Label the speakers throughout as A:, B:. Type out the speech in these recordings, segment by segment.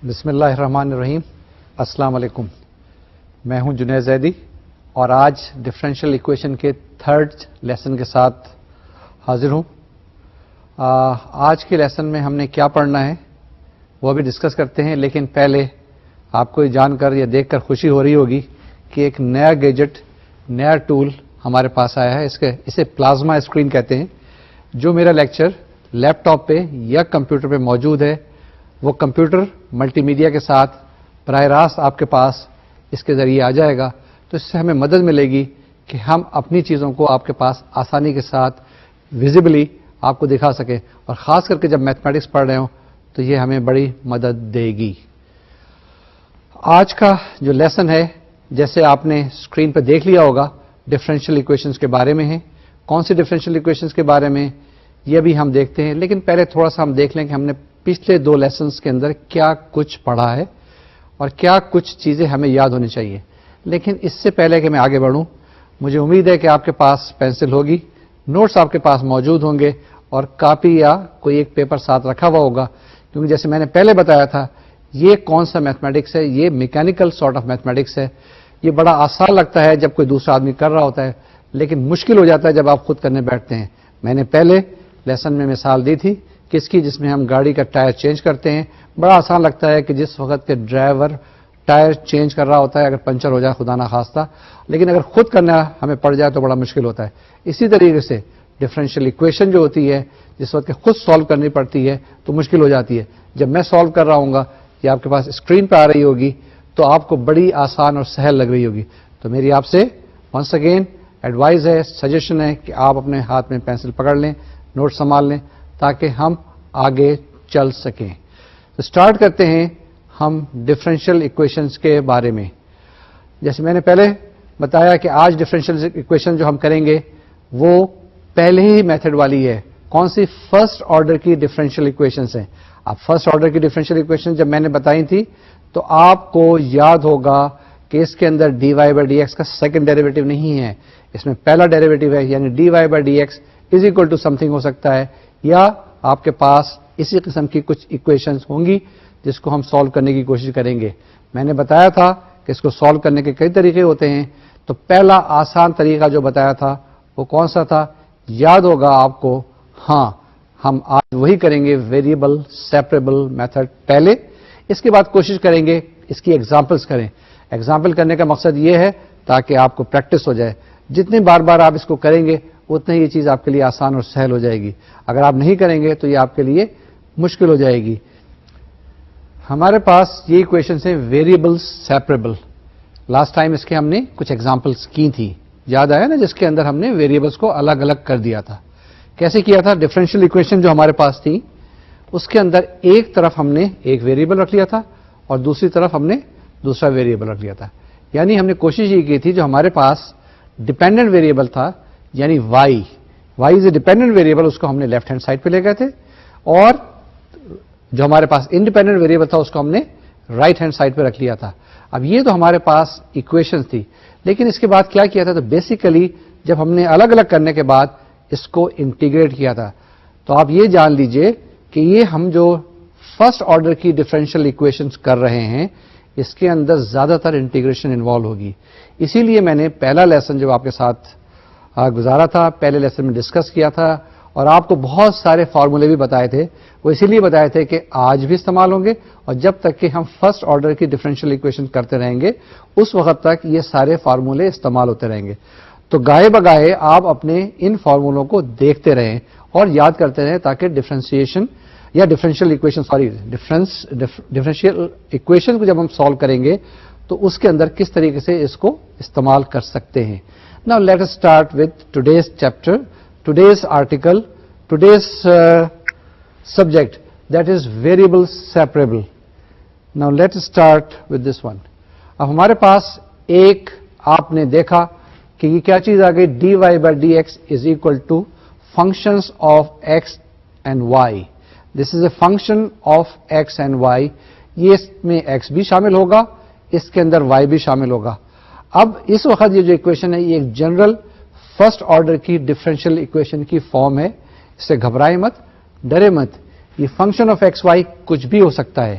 A: بسم اللہ الرحمن الرحیم. السلام علیکم. میں ہوں جنید زیدی اور آج ڈفرینشیل ایکویشن کے تھرڈ لیسن کے ساتھ حاضر ہوں. آج کے لیسن میں ہم نے کیا پڑھنا ہے وہ بھی ڈسکس کرتے ہیں، لیکن پہلے آپ کو یہ جان کر یا دیکھ کر خوشی ہو رہی ہوگی کہ ایک نیا گیجٹ، نیا ٹول ہمارے پاس آیا ہے. اسے پلازما اسکرین کہتے ہیں. جو میرا لیکچر لیپ ٹاپ پہ یا کمپیوٹر پہ موجود ہے وہ کمپیوٹر ملٹی میڈیا کے ساتھ براہ راست آپ کے پاس اس کے ذریعے آ جائے گا. تو اس سے ہمیں مدد ملے گی کہ ہم اپنی چیزوں کو آپ کے پاس آسانی کے ساتھ ویزیبلی آپ کو دکھا سکیں، اور خاص کر کے جب میتھمیٹکس پڑھ رہے ہوں تو یہ ہمیں بڑی مدد دے گی. آج کا جو لیسن ہے، جیسے آپ نے اسکرین پہ دیکھ لیا ہوگا، ڈفرینشیل ایکویشنز کے بارے میں ہے. کون سی ڈفرینشیل ایکویشنز کے بارے میں یہ بھی ہم دیکھتے ہیں، لیکن پہلے تھوڑا سا ہم دیکھ لیں کہ ہم نے پچھلے دو لیسنز کے اندر کیا کچھ پڑھا ہے اور کیا کچھ چیزیں ہمیں یاد ہونی چاہیے. لیکن اس سے پہلے کہ میں آگے بڑھوں، مجھے امید ہے کہ آپ کے پاس پینسل ہوگی، نوٹس آپ کے پاس موجود ہوں گے اور کاپی یا کوئی ایک پیپر ساتھ رکھا ہوا ہوگا، کیونکہ جیسے میں نے پہلے بتایا تھا یہ کون سا میتھمیٹکس ہے، یہ میکینیکل سارٹ آف میتھمیٹکس ہے. یہ بڑا آسان لگتا ہے جب کوئی دوسرا آدمی کر رہا ہوتا ہے، لیکن مشکل ہو جاتا ہے جب آپ خود کرنے بیٹھتے ہیں. میں نے پہلے لیسن میں مثال دی تھی کس کی، جس میں ہم گاڑی کا ٹائر چینج کرتے ہیں. بڑا آسان لگتا ہے کہ جس وقت کے ڈرائیور ٹائر چینج کر رہا ہوتا ہے، اگر پنچر ہو جائے خدا نہ خواستہ، لیکن اگر خود کرنا ہمیں پڑ جائے تو بڑا مشکل ہوتا ہے. اسی طریقے سے ڈفرینشیل ایکویشن جو ہوتی ہے، جس وقت خود سالو کرنی پڑتی ہے تو مشکل ہو جاتی ہے. جب میں سالو کر رہا ہوں گا یہ آپ کے پاس اسکرین پہ آ رہی ہوگی تو آپ کو بڑی آسان اور سہل لگ رہی ہوگی. تو میری آپ سے ونس اگین ایڈوائز ہے، سجیشن ہے کہ آپ اپنے ہاتھ میں پینسل پکڑ لیں، نوٹ سنبھال لیں تاکہ ہم آگے چل سکیں. تو اسٹارٹ کرتے ہیں ہم ڈفرینشیل ایکویشنز کے بارے میں. جیسے میں نے پہلے بتایا کہ آج ڈفرینشیل ایکویشن جو ہم کریں گے وہ پہلے ہی میتھڈ والی ہے. کون سی؟ فرسٹ آرڈر کی ڈفرینشیل ایکویشنز ہیں. اب فرسٹ آرڈر کی ڈفرینشیل ایکویشن جب میں نے بتائی تھی تو آپ کو یاد ہوگا کہ اس کے اندر d Y by D x کا سیکنڈ ڈیریویٹو نہیں ہے، اس میں پہلا ڈیریویٹو ہے، یعنی d Y by D x is equal to something ہو سکتا ہے، یا آپ کے پاس اسی قسم کی کچھ ایکویشنز ہوں گی جس کو ہم سالو کرنے کی کوشش کریں گے. میں نے بتایا تھا کہ اس کو سالو کرنے کے کئی طریقے ہوتے ہیں. تو پہلا آسان طریقہ جو بتایا تھا وہ کون سا تھا؟ یاد ہوگا آپ کو. ہاں، ہم آج وہی کریں گے، ویریبل سیپریبل میتھڈ پہلے. اس کے بعد کوشش کریں گے اس کی ایگزامپلس کریں. ایگزامپل کرنے کا مقصد یہ ہے تاکہ آپ کو پریکٹس ہو جائے. جتنی بار بار آپ اس کو کریں گے اتنا یہ چیز آپ کے لیے آسان اور سہل ہو جائے گی. اگر آپ نہیں کریں گے تو یہ آپ کے لیے مشکل ہو جائے گی. ہمارے پاس یہ ایکویشنز ہیں ویریبل سیپریبل. لاسٹ ٹائم اس کے ہم نے کچھ ایگزامپلس کی تھی، یاد آیا نا، جس کے اندر ہم نے ویریبلس کو الگ الگ کر دیا تھا. کیسے کیا تھا؟ ڈفرینشیل ایکویشن جو ہمارے پاس تھی اس کے اندر ایک طرف ہم نے ایک ویریبل رکھ لیا تھا اور دوسری طرف ہم نے دوسرا ویریبل رکھ لیا تھا. یعنی ہم نے کوشش یہ کی تھی جو ہمارے پاس ڈیپینڈنٹ ویریبل تھا، یعنی y is a dependent variable, اس کو ہم نے لیفٹ ہینڈ سائڈ پہ لے گئے تھے، اور جو ہمارے پاس انڈیپینڈنٹ ویریبل تھا اس کو ہم نے رائٹ ہینڈ سائڈ پہ رکھ لیا تھا. اب یہ تو ہمارے پاس ایکویشنز تھی، لیکن اس کے بعد کیا کیا تھا؟ تو بیسیکلی جب ہم نے الگ الگ کرنے کے بعد اس کو انٹیگریٹ کیا تھا. تو آپ یہ جان لیجئے کہ یہ ہم جو فرسٹ آرڈر کی ڈفرینشیل ایکویشنز کر رہے ہیں اس کے اندر زیادہ تر انٹیگریشن انوالو ہوگی. اسی لیے میں نے پہلا لیسن جو آپ کے ساتھ گزارا تھا، پہلے لیسن میں ڈسکس کیا تھا اور آپ کو بہت سارے فارمولے بھی بتائے تھے. وہ اسی لیے بتائے تھے کہ آج بھی استعمال ہوں گے، اور جب تک کہ ہم فرسٹ آرڈر کی ڈفرینشیل ایکویشن کرتے رہیں گے اس وقت تک یہ سارے فارمولے استعمال ہوتے رہیں گے. تو گاہے بگاہے آپ اپنے ان فارمولوں کو دیکھتے رہیں اور یاد کرتے رہیں تاکہ ڈفرینشیشن یا ڈفرینشیل ایکویشن ڈفرینشیل ایکویشن کو جب ہم سالو کریں گے تو اس کے اندر کس طریقے سے اس کو استعمال کر سکتے ہیں. Now let us start with today's chapter, today's article, today's subject, that is variable separable. Now let us start with this one. اب ہمارے پاس ایک آپ نے دیکھا کہ یہ کیا چیز آ گئی، D Y by D x is equal to functions of X and Y. This is a function of X and Y. یہ اس میں ایکس بھی شامل ہوگا، اس کے اندر وائی بھی شامل ہوگا. اب اس وقت یہ جو ایکویشن ہے یہ ایک جنرل فرسٹ آرڈر کی ڈفرینشیل ایکویشن کی فارم ہے. اس سے گھبرائے مت، ڈرے مت. یہ فنکشن آف ایکس وائی کچھ بھی ہو سکتا ہے.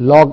A: log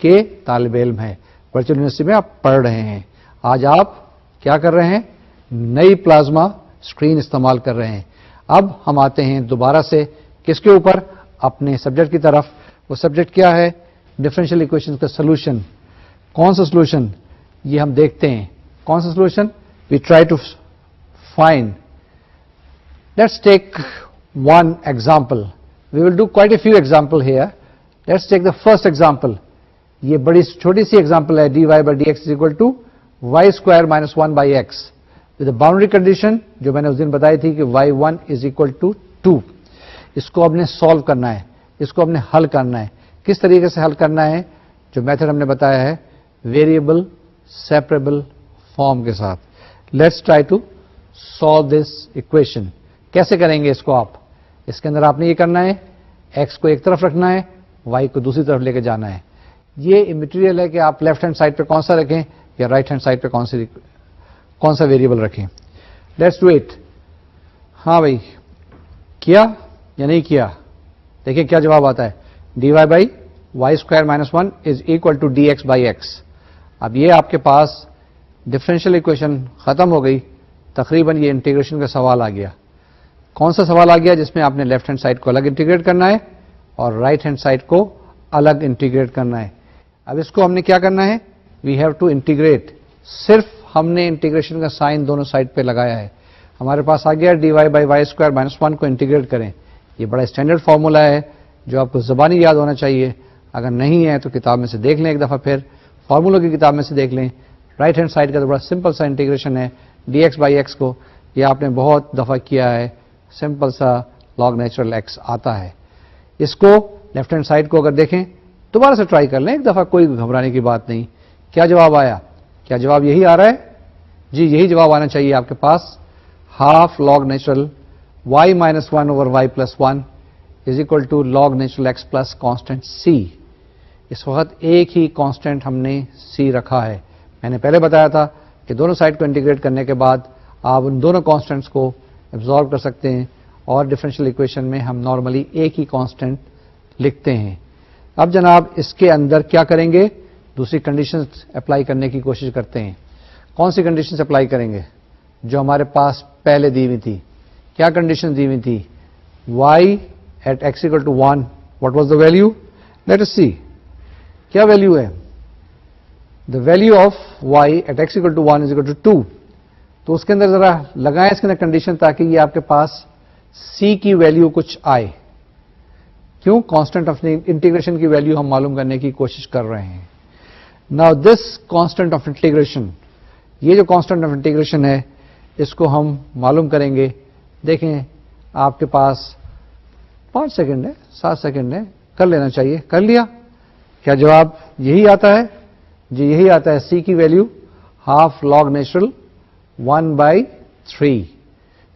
A: کے طالب علم ہیں, ورچوئل یونیورسٹی میں آپ پڑھ رہے ہیں. آج آپ کیا کر رہے ہیں؟ نئی پلازما اسکرین استعمال کر رہے ہیں. اب ہم آتے ہیں دوبارہ سے کس کے اوپر؟ اپنے سبجیکٹ کی طرف. وہ سبجیکٹ کیا ہے؟ ڈفرینشیل ایکویشن کا سولوشن. کون سا سولوشن؟ یہ ہم دیکھتے ہیں. کون سا solution? We try to find. Let's take one example. We will do quite a few example here. Let's take the first example. یہ بڑی چھوٹی سی ایگزامپل ہے. dy by dx is equal to y square minus 1 by x with a boundary condition جو میں نے اس دن بتائی تھی کہ y1 is equal to 2. اس کو ہم نے سالو کرنا ہے, اس کو ہم نے حل کرنا ہے. کس طریقے سے حل کرنا ہے؟ جو میتھڈ ہم نے بتایا ہے ویریبل سیپریبل فارم کے ساتھ. Let's try to solve this equation. کیسے کریں گے اس کو آپ؟ اس کے اندر آپ نے یہ کرنا ہے, x کو ایک طرف رکھنا ہے, y کو دوسری طرف لے کے جانا ہے. یہ امٹیریل ہے کہ آپ لیفٹ ہینڈ سائڈ پہ کون سا رکھیں یا رائٹ ہینڈ سائڈ پہ کون سا ویریبل رکھیں. Let's do it. ہاں بھائی, کیا یا نہیں کیا؟ دیکھیں کیا جواب آتا ہے. dy by y square minus 1 is equal to dx by x. اب یہ آپ کے پاس ڈفرینشیل ایکویشن ختم ہو گئی. تقریباً یہ انٹیگریشن کا سوال آ گیا. کون سا سوال آ گیا؟ جس میں آپ نے لیفٹ ہینڈ سائڈ کو الگ انٹیگریٹ کرنا ہے اور رائٹ ہینڈ سائڈ کو الگ انٹیگریٹ کرنا ہے. اب اس کو ہم نے کیا کرنا ہے؟ We have to integrate. صرف ہم نے انٹیگریشن کا سائن دونوں سائڈ پہ لگایا ہے. ہمارے پاس آ گیا dy by y square minus 1 کو انٹیگریٹ کریں. یہ بڑا اسٹینڈرڈ فارمولا ہے جو آپ کو زبانی یاد ہونا چاہیے. اگر نہیں ہے تو کتاب میں سے دیکھ لیں ایک دفعہ, پھر فارمولوں کی کتاب میں سے دیکھ لیں. رائٹ ہینڈ سائڈ کا تو بڑا سمپل سا انٹیگریشن ہے dx by x کو. یہ آپ نے بہت دفعہ کیا ہے. سمپل سا log نیچرل x آتا ہے. اس کو لیفٹ ہینڈ سائڈ کو اگر دیکھیں دوبارہ سے ٹرائی کر لیں ایک دفعہ, کوئی گھبرانے کی بات نہیں. کیا جواب آیا؟ کیا جواب یہی آ رہا ہے؟ جی یہی جواب آنا چاہیے آپ کے پاس. Half log natural y minus 1 over y plus 1 is equal to log natural x plus constant c. اس وقت ایک ہی کانسٹنٹ ہم نے c رکھا ہے. میں نے پہلے بتایا تھا کہ دونوں سائڈ کو انٹیگریٹ کرنے کے بعد آپ ان دونوں کانسٹنٹس کو ایبزارب کر سکتے ہیں اور ڈفرینشیل ایکویشن میں ہم نارملی ایک ہی کانسٹنٹ لکھتے ہیں. اب جناب اس کے اندر کیا کریں گے؟ دوسری کنڈیشنز اپلائی کرنے کی کوشش کرتے ہیں. کون سی کنڈیشنز اپلائی کریں گے؟ جو ہمارے پاس پہلے دی ہوئی تھی. کیا کنڈیشن دی ہوئی تھی؟ y at x equal to 1, what was the value? Let us see. کیا ویلیو ہے؟ The value of y at x equal to 1 is equal to 2. تو اس کے اندر ذرا لگائیں اس کے اندر کنڈیشن تاکہ یہ آپ کے پاس c کی ویلیو کچھ آئے. کیوں؟ کانسٹنٹ آف انٹیگریشن کی ویلیو ہم معلوم کرنے کی کوشش کر رہے ہیں. Now this constant of integration, یہ جو کانسٹنٹ آف انٹیگریشن ہے اس کو ہم معلوم کریں گے. دیکھیں آپ کے پاس 5 سیکنڈ ہے, 7 سیکنڈ ہے, کر لینا چاہیے. کر لیا؟ کیا جواب یہی آتا ہے؟ جی یہی آتا ہے. c کی value half log natural 1 by 3.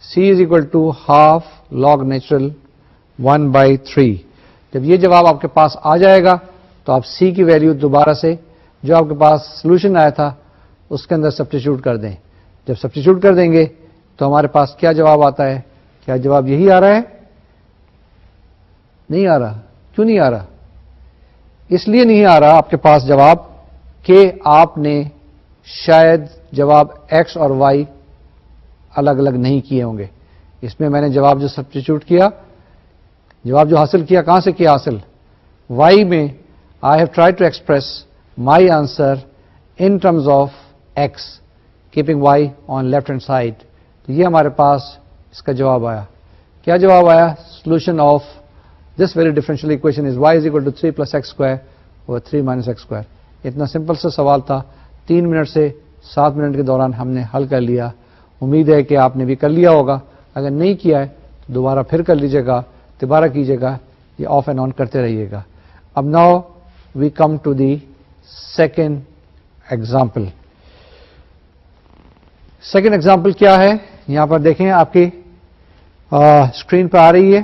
A: c is equal to half log natural 1 by 3. جب یہ جواب آپ کے پاس آ جائے گا تو آپ c کی ویلیو دوبارہ سے جو آپ کے پاس سولوشن آیا تھا اس کے اندر سبسٹیچیوٹ کر دیں. جب سبسٹیچیوٹ کر دیں گے تو ہمارے پاس کیا جواب آتا ہے؟ کیا جواب یہی آ رہا ہے؟ نہیں آ رہا. کیوں نہیں آ رہا؟ اس لیے نہیں آ رہا آپ کے پاس جواب کہ آپ نے شاید جواب x اور y الگ الگ نہیں کیے ہوں گے. اس میں میں نے جواب جو سبسٹیچیوٹ کیا, جواب جو حاصل کیا, کہاں سے کیا حاصل؟ y میں I have tried to express my answer in terms of x, keeping y on left hand side. تو یہ ہمارے پاس اس کا جواب آیا. کیا جواب آیا؟ solution of this very differential equation is y is equal to 3 plus x square over 3 minus x square. اتنا سمپل سا سوال تھا. 3 منٹ سے 7 منٹ کے دوران ہم نے حل کر لیا. امید ہے کہ آپ نے بھی کر لیا ہوگا. اگر نہیں کیا ہے تو دوبارہ پھر کر لیجیے گا, دوبارہ کیجیے گا, یہ آف اینڈ آن کرتے رہیے گا. اب now we come to the second example. Second example کیا ہے؟ یہاں پر دیکھیں آپ کی اسکرین پہ آ رہی ہے.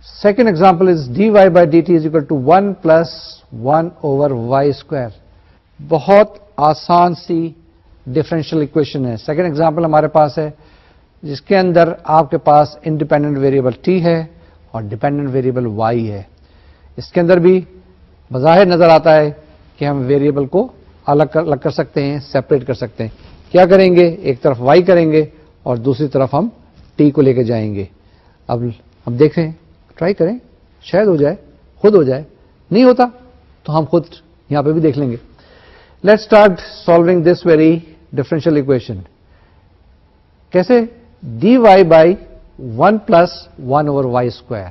A: Second example is dy by dt is equal to 1 plus 1 over y square. بہت آسان سی ڈفرینشیل ایکویشن ہے. سیکنڈ ایگزامپل ہمارے پاس ہے جس کے اندر آپ کے پاس انڈیپینڈنٹ ویریبل t ہے اور ڈیپینڈنٹ ویریبل y ہے. اس کے اندر بھی بظاہر نظر آتا ہے کہ ہم ویریبل کو الگ کر سکتے ہیں, سیپریٹ کر سکتے ہیں. کیا کریں گے؟ ایک طرف y کریں گے اور دوسری طرف ہم t کو لے کے جائیں گے. اب ہم دیکھیں, ٹرائی کریں, شاید ہو جائے, خود ہو جائے. نہیں ہوتا تو ہم خود یہاں پہ بھی دیکھ لیں گے. Let's start solving this very differential equation. کیسے؟ D Y by 1 plus 1 over Y square,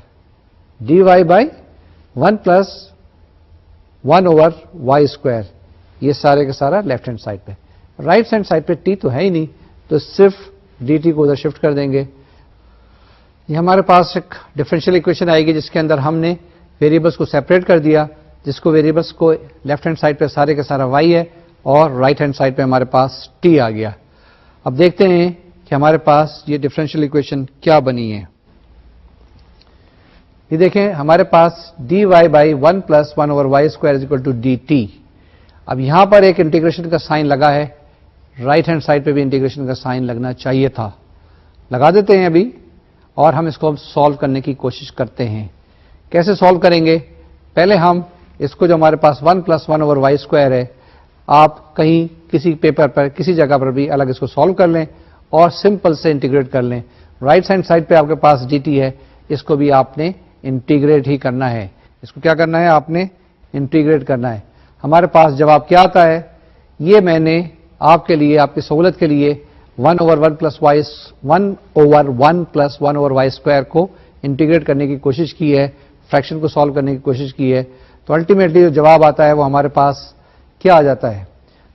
A: d Y by 1 plus 1 over Y square. یہ سارے کا سارا لیفٹ ہینڈ سائڈ پہ. رائٹ ہینڈ سائڈ پہ ٹی تو ہے ہی نہیں, تو صرف ڈی ٹی کو ادھر شفٹ کر دیں گے. یہ ہمارے پاس ایک ڈفرینشیل اکویشن آئے گی جس کے اندر ہم نے ویریبلس کو سیپریٹ کر دیا, جس کو ویریبلس کو لیفٹ ہینڈ سائڈ پہ سارے کا سارا وائی ہے اور رائٹ ہینڈ سائڈ پہ ہمارے پاس ٹی آ گیا. اب دیکھتے ہیں کہ ہمارے پاس یہ ڈفرینشیل اکویشن کیا بنی ہے. یہ دیکھیں, ہمارے پاس d Y by 1 plus 1 over Y square is equal to d t. اب یہاں پر ایک انٹیگریشن کا سائن لگا ہے, رائٹ ہینڈ سائڈ پہ بھی انٹیگریشن کا سائن لگنا چاہیے تھا. لگا دیتے ہیں ابھی, اور ہم اس کو سالو کرنے کی کوشش کرتے ہیں. کیسے سالو کریں گے؟ پہلے ہم اس کو جو ہمارے پاس 1 پلس 1 اوور وائی اسکوائر ہے, آپ کہیں کسی پیپر پر کسی جگہ پر بھی الگ اس کو سالو کر لیں اور سمپل سے انٹیگریٹ کر لیں. رائٹ ہینڈ سائڈ پہ آپ کے پاس ڈی ٹی ہے, اس کو بھی آپ نے انٹیگریٹ ہی کرنا ہے. اس کو کیا کرنا ہے؟ آپ نے انٹیگریٹ کرنا ہے. ہمارے پاس جواب کیا آتا ہے؟ یہ میں نے آپ کے لیے, آپ کی سہولت کے لیے 1 over 1 plus 1 over Y square کو انٹیگریٹ کرنے کی کوشش کی ہے, فریکشن کو سالو کرنے کی کوشش کی ہے. تو الٹیمیٹلی جو جواب آتا ہے وہ ہمارے پاس کیا آ جاتا ہے؟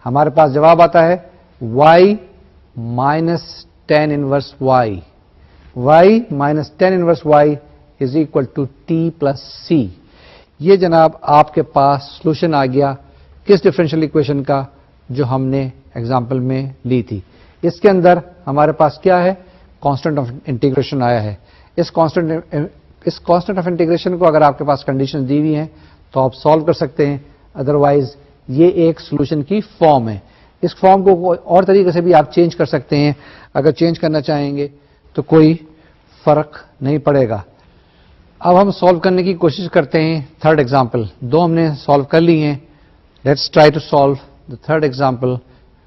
A: ہمارے پاس جواب آتا ہے y minus tan inverse y, y minus tan inverse y is equal to t plus c. یہ جناب آپ کے پاس سولوشن آ گیا کس ڈفرینشیل اکویشن کا جو ہم نے ایگزامپل میں لی تھی. اس کے اندر ہمارے پاس کیا ہے؟ کانسٹنٹ آف انٹیگریشن آیا ہے. اس کانسٹنٹ آف انٹیگریشن کو اگر آپ کے پاس کنڈیشن دی ہوئی ہیں تو آپ سالو کر سکتے ہیں, ادروائز یہ ایک سولوشن کی فارم ہے. اس فارم کو اور طریقے سے بھی آپ چینج کر سکتے ہیں, اگر چینج کرنا چاہیں گے تو کوئی فرق نہیں پڑے گا. اب ہم سالو کرنے کی کوشش کرتے ہیں تھرڈ ایگزامپل. دو ہم نے سالو کر لی ہیں. Let's try to solve the third example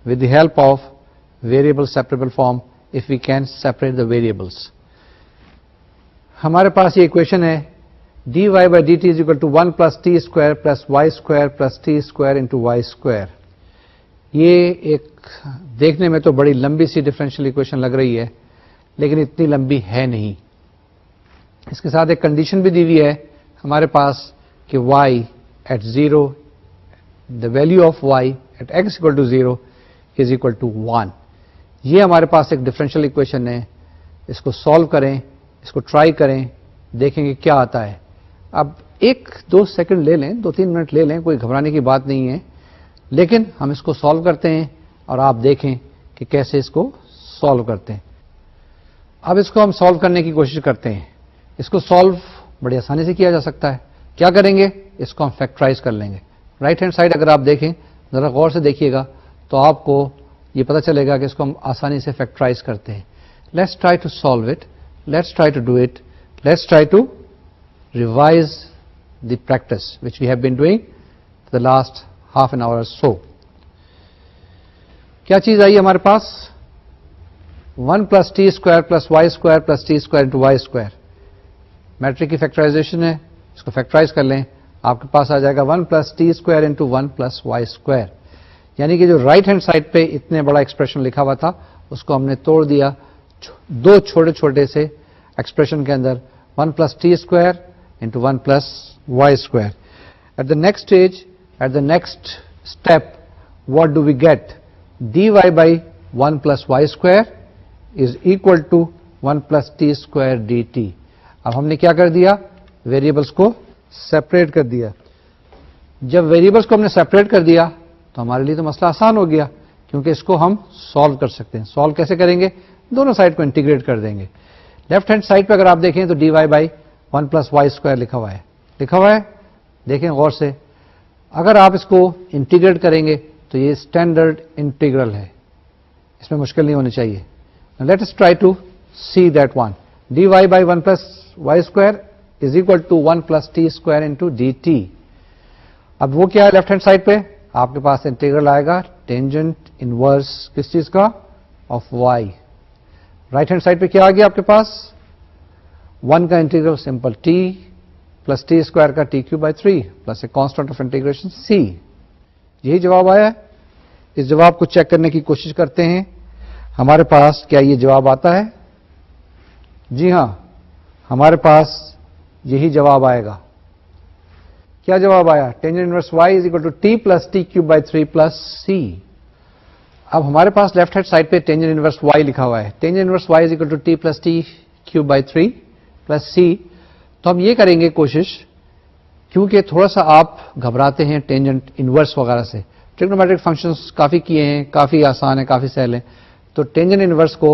A: with the help of variable separable form if we can separate the variables. ہمارے پاس یہ اکویشن ہے D Y by D T is equal to 1 plus T square plus Y square plus T square into Y square. یہ ایک دیکھنے میں تو بڑی لمبی سی ڈفرینشیل اکویشن لگ رہی ہے, لیکن اتنی لمبی ہے نہیں. اس کے ساتھ ایک کنڈیشن بھی دی ہوئی ہے ہمارے پاس کہ y at 0, the value of y at x equal to 0 is equal to 1. یہ ہمارے پاس ایک ڈفرینشیل اکویشن ہے. اس کو سالو کریں, اس کو ٹرائی کریں, دیکھیں کہ کیا آتا ہے. اب 1-2 سیکنڈ لے لیں, 2-3 منٹ لے لیں, کوئی گھبرانے کی بات نہیں ہے, لیکن ہم اس کو سالو کرتے ہیں اور آپ دیکھیں کہ کیسے اس کو سالو کرتے ہیں. اب اس کو ہم سالو کرنے کی کوشش کرتے ہیں. اس کو سالو بڑی آسانی سے کیا جا سکتا ہے. کیا کریں گے؟ اس کو ہم فیکٹرائز کر لیں گے. رائٹ ہینڈ سائڈ اگر آپ دیکھیں, ذرا غور سے دیکھیے گا تو آپ کو یہ پتا چلے گا کہ اس کو ہم آسانی سے فیکٹرائز کرتے ہیں. Let's try to solve it, let's try to do it, let's try to revise the practice which we have been doing the last half an hour or so. کیا چیز آئی ہمارے پاس؟ 1 plus T square plus Y square plus T square into Y square. میٹرک کی factorization ہے, اس کو فیکٹرائز کر لیں, آپ کے پاس آ جائے گا 1 plus T square into 1 plus Y square. یعنی کہ جو رائٹ ہینڈ سائڈ پہ اتنے بڑا ایکسپریشن لکھا ہوا تھا اس کو ہم نے توڑ دیا دو چھوٹے چھوٹے سے ایکسپریشن کے اندر, 1 plus T square into 1 plus Y square. At the next stage, at the next step, what do we get? D Y by 1 plus Y square is equal to 1 plus T square d t. اب ہم نے کیا کر دیا؟ Variables کو separate کر دیا. جب ویریبلس کو ہم نے سیپریٹ کر دیا تو ہمارے لیے تو مسئلہ آسان ہو گیا, کیونکہ اس کو ہم سالو کر سکتے ہیں. سالو کیسے کریں گے؟ دونوں سائڈ کو انٹیگریٹ کر دیں گے. لیفٹ ہینڈ سائڈ پہ اگر آپ دیکھیں تو d Y by 1 plus Y square لکھا ہوا ہے, دیکھیں غور سے. اگر آپ اس کو انٹیگریٹ کریں گے تو یہ اسٹینڈرڈ انٹیگرل ہے, اس میں مشکل نہیں ہونی چاہیے. Let us try to see that one. D Y by 1 plus Y square is equal to 1 plus T square into d t. اب وہ کیا ہے لیفٹ ہینڈ سائڈ پہ آپ کے پاس انٹیگرل آئے گا ٹینجنٹ انورس کس چیز کا of y. Right hand side پہ کیا آ گیا آپ کے پاس 1 کا integral simple t plus T square کا t Q by 3 plus a constant of integration c. یہی جواب آیا. اس جواب کو چیک کرنے کی کوشش کرتے ہیں ہمارے پاس کیا یہ جواب آتا ہے. جی ہاں ہمارے پاس یہی جواب آئے گا. کیا جواب آیا tangent inverse y is equal to t plus T Q by 3 plus c. اب ہمارے پاس لیفٹ ہینڈ سائڈ پہ ٹینجنٹ انورس وائی لکھا ہوا ہے. Tangent inverse y is equal to t plus T Q by 3 plus c. تو ہم یہ کریں گے کوشش, کیونکہ تھوڑا سا آپ گھبراتے ہیں ٹینجنٹ انورس وغیرہ سے. ٹریگنومیٹرک فنکشنز کافی کیے ہیں, کافی آسان ہیں, کافی سہل ہیں. تو ٹینجنٹ انورس کو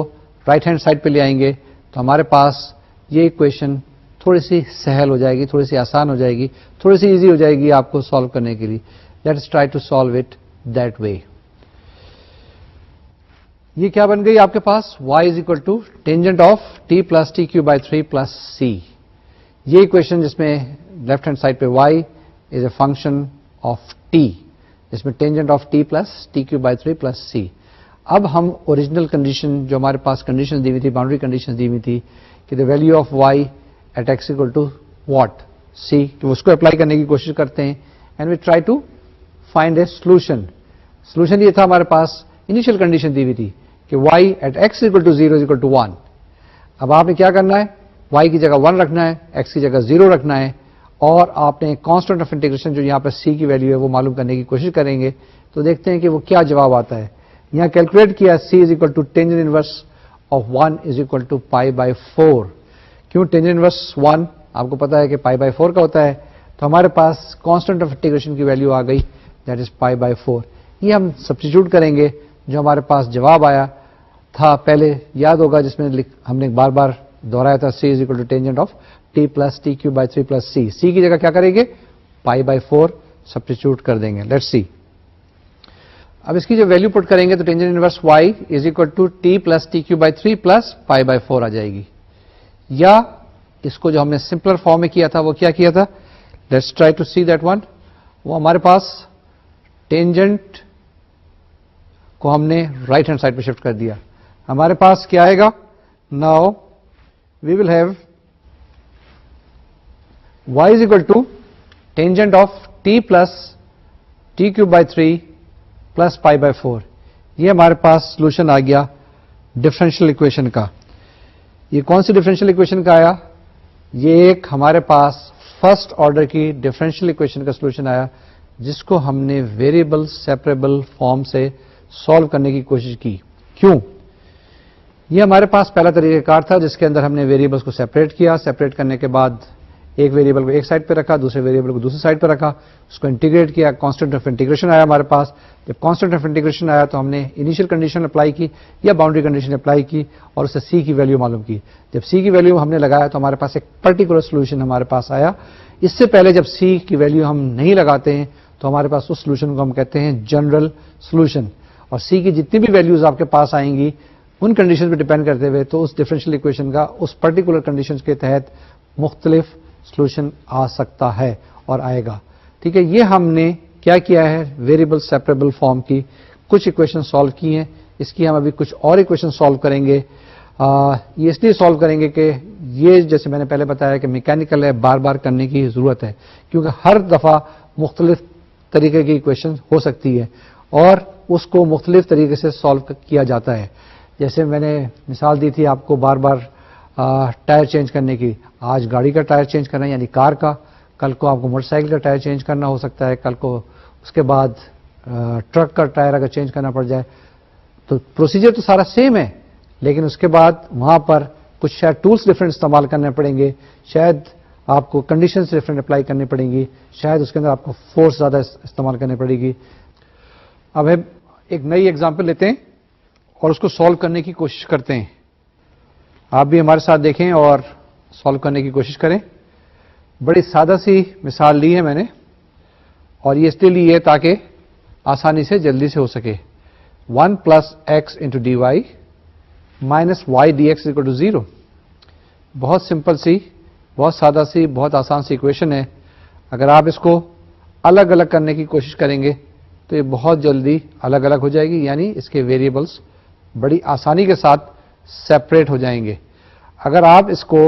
A: رائٹ ہینڈ سائڈ پہ لے آئیں گے تو ہمارے پاس یہ اکویشن تھوڑی سی سہل ہو جائے گی, تھوڑی سی آسان ہو جائے گی, تھوڑی سی ایزی ہو جائے گی آپ کو سالو کرنے کے لیے. Let's try to solve it that way. یہ کیا بن گئی آپ کے پاس y is equal to tangent of T plus T Q by 3 plus c. یہ اکویشن جس میں لیفٹ ہینڈ سائڈ پہ y is a function of t, جس میں tangent of T plus T Q by 3 plus c. اب ہم original condition جو ہمارے پاس کنڈیشن دی ہوئی تھی, باؤنڈری کنڈیشن دی ہوئی تھی کہ the value of y at x equal to what c, تو اس کو اپلائی کرنے کی کوشش کرتے ہیں and we try to find a solution. Solution یہ تھا ہمارے پاس انیشیل کنڈیشن دی ہوئی تھی کہ y at x equal to 0 is equal to 1. اب آپ نے کیا کرنا ہے, y کی جگہ 1 رکھنا ہے, x کی جگہ 0 رکھنا ہے, اور آپ نے کانسٹنٹ آف انٹیگریشن جو یہاں پہ c کی ویلو ہے وہ معلوم کرنے کی کوشش کریں گے. تو دیکھتے ہیں کہ وہ کیا جواب آتا ہے. یہاں کیلکولیٹ کیا c is equal to tangent inverse of 1 is equal to pi by 4. کیوں ٹینجنٹ انورس 1 آپ کو پتا ہے کہ پائی بائی 4 کا ہوتا ہے, تو ہمارے پاس کانسٹنٹ آف انٹیگریشن کی ویلو آ گئی دیٹ از پائی بائی 4. یہ ہم سبسٹیٹیوٹ کریں گے جو ہمارے پاس جواب آیا تھا پہلے یاد ہوگا, جس میں ہم نے بار بار دہرایا تھا c is equal to tangent of T plus T Q by 3 plus C. C کی جگہ کیا کریں گے پائی بائی 4 سبسٹیٹیوٹ کر دیں گے. Let's see. اب اس کی جو ویلو پٹ کریں گے تو tangent inverse y is equal to t plus T Q by 3 plus pi by 4 آ جائے گی. یا اس کو جو ہم نے سمپلر فارم میں کیا تھا وہ کیا کیا تھا, let's try to see that one. وہ ہمارے پاس ٹینجنٹ کو ہم نے رائٹ ہینڈ سائڈ پہ شفٹ کر دیا. ہمارے پاس کیا آئے گا now we will have y is equal to tangent of T plus T Q by 3 plus pi by 4. یہ ہمارے پاس سولوشن آ گیا ڈفرینشیل اکویشن کا. یہ کون سی ڈفرینشیل اکویشن کا آیا, یہ ایک ہمارے پاس فرسٹ آرڈر کی ڈفرینشیل اکویشن کا سولوشن آیا جس کو ہم نے ویریبل سیپریبل فارم سے سالو کرنے کی کوشش کی. کیوں؟ یہ ہمارے پاس پہلا طریقہ کار تھا جس کے اندر ہم نے ویریبلس کو سیپریٹ کیا. سیپریٹ کرنے کے بعد ایک ویریبل کو ایک سائڈ پہ رکھا, دوسرے ویریبل کو دوسری سائڈ پہ رکھا, اس کو انٹیگریٹ کیا, کانسٹنٹ آف انٹیگریشن آیا ہمارے پاس. جب کانسٹنٹ آف انٹیگریشن آیا تو ہم نے انیشیل کنڈیشن اپلائی کی یا باؤنڈری کنڈیشن اپلائی کی اور اسے سی کی ویلو معلوم کی. جب سی کی ویلو ہم نے لگایا تو ہمارے پاس ایک پرٹیکولر سولوشن ہمارے پاس آیا. اس سے پہلے جب سی کی ویلو ہم نہیں لگاتے ہیں تو ہمارے پاس اس سولوشن کو ہم کہتے ہیں جنرل سولوشن. اور سی کی جتنی بھی ویلوز آپ کے پاس آئیں گی ان کنڈیشن پہ ڈیپینڈ کرتے ہوئے تو اس ڈفرینشیل اکویشن کا اس پرٹیکولر کنڈیشن کے تحت مختلف سولوشن آ سکتا ہے اور آئے گا. ٹھیک ہے, یہ ہم نے کیا کیا ہے ویریبل سیپریبل فارم کی کچھ اکویشن سالو کی ہیں. اس کی ہم ابھی کچھ اور اکویشن سالو کریں گے. یہ اس لیے سالو کریں گے کہ یہ جیسے میں نے پہلے بتایا کہ میکینیکل ہے, بار بار کرنے کی ضرورت ہے کیونکہ ہر دفعہ مختلف طریقے کی اکویشن ہو سکتی ہے اور اس کو مختلف طریقے سے سالو کیا جاتا ہے. جیسے میں نے مثال دی تھی آپ کو بار بار ٹائر چینج کرنے کی. آج گاڑی کا ٹائر چینج کرنا یعنی کار کا, کل کو آپ کو موٹر سائیکل کا ٹائر چینج کرنا ہو سکتا ہے, کل کو اس کے بعد ٹرک کا ٹائر اگر چینج کرنا پڑ جائے تو پروسیجر تو سارا سیم ہے, لیکن اس کے بعد وہاں پر کچھ شاید ٹولس ڈفرینٹ استعمال کرنے پڑیں گے, شاید آپ کو کنڈیشنز ڈفرینٹ اپلائی کرنی پڑیں گی, شاید اس کے اندر آپ کو فورس زیادہ استعمال کرنی پڑے گی. اب ہم ایک نئی ایگزامپل لیتے ہیں اور اس کو سالو کرنے کی کوشش کرتے ہیں. آپ بھی ہمارے ساتھ دیکھیں اور سالو کرنے کی کوشش کریں. بڑی سادہ سی مثال لی ہے میں نے اور یہ اس لیے لی ہے تاکہ آسانی سے جلدی سے ہو سکے. 1 plus x into d y minus y d x equal to 0. بہت سمپل سی, بہت سادہ سی, بہت آسان سی اکویشن ہے. اگر آپ اس کو الگ الگ کرنے کی کوشش کریں گے تو یہ بہت جلدی الگ الگ ہو جائے گی، یعنی اس کے ویریبلس بڑی آسانی کے ساتھ سیپریٹ ہو جائیں گے. اگر آپ اس کو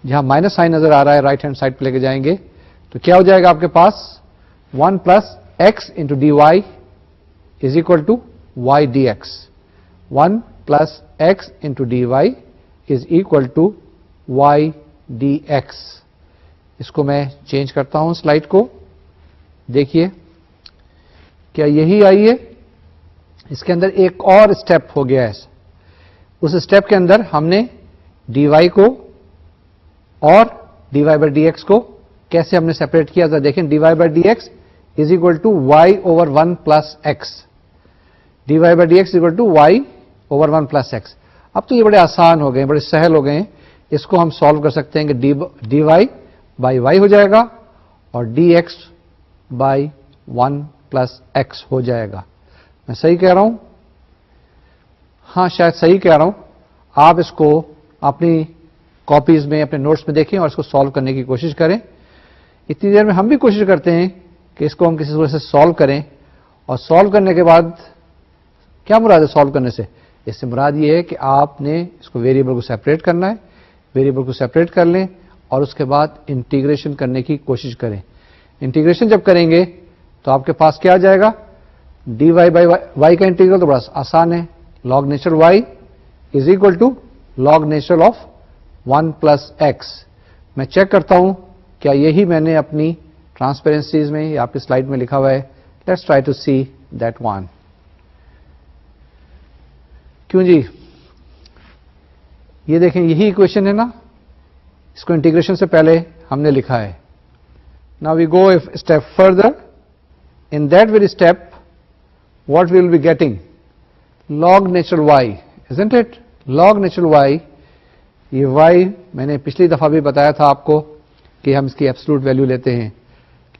A: جہاں مائنس سائن نظر آ رہا ہے رائٹ ہینڈ سائڈ پہ لے کے جائیں گے تو کیا ہو جائے گا آپ کے پاس 1 plus x into d y is equal to y d x. 1 plus x into d y is equal to y d x. اس کو میں چینج کرتا ہوں سلائڈ کو. دیکھیے کیا یہی آئی ہے. اس کے اندر ایک اور اسٹیپ ہو گیا ہے. اس اسٹیپ کے اندر ہم نے ڈی وائی کو اور d Y by D x کو کیسے ہم نے سیپریٹ کیا تھا. دیکھیں d Y by D x is equal to y over 1 plus x. D Y by D x equal to y over 1 plus x. اب تو یہ بڑے آسان ہو گئے، بڑے سہل ہو گئے ہیں. اس کو ہم سالو کر سکتے ہیں کہ ڈی وائی بائی وائی ہو جائے گا اور d x by 1 plus x ہو جائے گا. میں صحیح کہہ رہا ہوں؟ ہاں شاید صحیح کہہ رہا ہوں. آپ اس کو اپنی کاپیز میں اپنے نوٹس میں دیکھیں اور اس کو سالو کرنے کی کوشش کریں. اتنی دیر میں ہم بھی کوشش کرتے ہیں کہ اس کو ہم کسی طرح سے سالو کریں. اور سالو کرنے کے بعد کیا مراد ہے سالو کرنے سے؟ اس سے مراد یہ ہے کہ آپ نے اس کو ویریبل کو سیپریٹ کرنا ہے. ویریبل کو سیپریٹ کر لیں اور اس کے بعد انٹیگریشن کرنے کی کوشش کریں. انٹیگریشن جب کریں گے تو آپ کے پاس کیا آ جائے گا؟ ڈی وائی بائی وائی کا انٹیگرل تو بڑا آسان ہے. log natural y is equal to log natural of 1 plus x. میں چیک کرتا ہوں کیا یہی میں نے اپنی ٹرانسپیرنسیز میں یا آپ کی سلائڈ میں لکھا ہوا ہے. Let's try to see that one. کیوں جی؟ یہ دیکھیں یہی اکویشن ہے نا. اس کو انٹیگریشن سے پہلے ہم نے لکھا ہے. Now we go a step further. In that very step, what we will be getting? Log natural y, isn't it? Log natural y. یہ y میں نے پچھلی دفعہ بھی بتایا تھا آپ کو کہ ہم اس کی ایبسلوٹ ویلیو لیتے ہیں.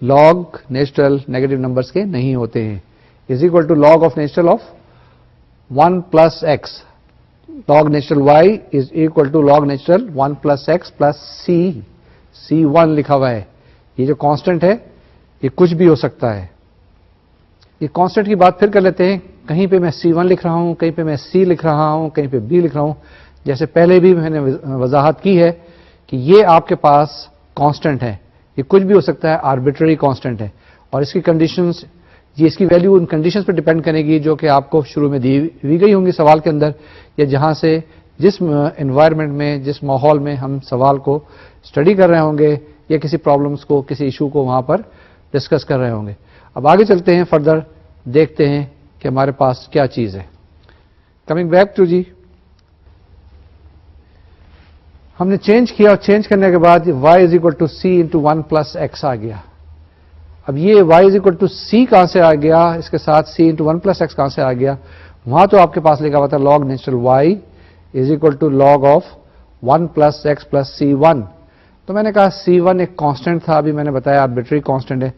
A: log نیچرل نیگیٹو نمبرز کے نہیں ہوتے ہیں. is equal to log of natural of 1 plus x. log natural y is equal to log natural 1 plus x plus c1 لکھا ہوا ہے. یہ جو کانسٹنٹ ہے یہ کچھ بھی ہو سکتا ہے. یہ کانسٹنٹ کی بات پھر کر لیتے ہیں. کہیں پہ میں C1 لکھ رہا ہوں، کہیں پہ میں C لکھ رہا ہوں، کہیں پہ B لکھ رہا ہوں. جیسے پہلے بھی میں نے وضاحت کی ہے کہ یہ آپ کے پاس کانسٹنٹ ہے. یہ کچھ بھی ہو سکتا ہے، آربیٹری کانسٹنٹ ہے. اور اس کی کنڈیشنز، یہ اس کی ویلیو ان کنڈیشنز پہ ڈیپینڈ کرے گی جو کہ آپ کو شروع میں دی گئی ہوں گی سوال کے اندر، یا جہاں سے جس انوائرمنٹ میں جس ماحول میں ہم سوال کو اسٹڈی کر رہے ہوں گے یا کسی پرابلمس کو کسی ایشو کو وہاں پر ڈسکس کر رہے ہوں گے. اب آگے چلتے ہیں، فردر دیکھتے ہیں کہ ہمارے پاس کیا چیز ہے. کمنگ بیک ٹو جی، ہم نے چینج کیا اور چینج کرنے کے بعد y is equal to c into 1 plus x آ گیا. اب یہ y is equal to c کہاں سے آ گیا؟ اس کے ساتھ c انٹو 1 پلس ایکس کہاں سے آ گیا؟ وہاں تو آپ کے پاس لکھا ہوا تھا log natural y is equal to log of 1 plus x plus c1. تو میں نے کہا C1 ایک کانسٹنٹ تھا، ابھی میں نے بتایا آربیٹری کانسٹنٹ ہے.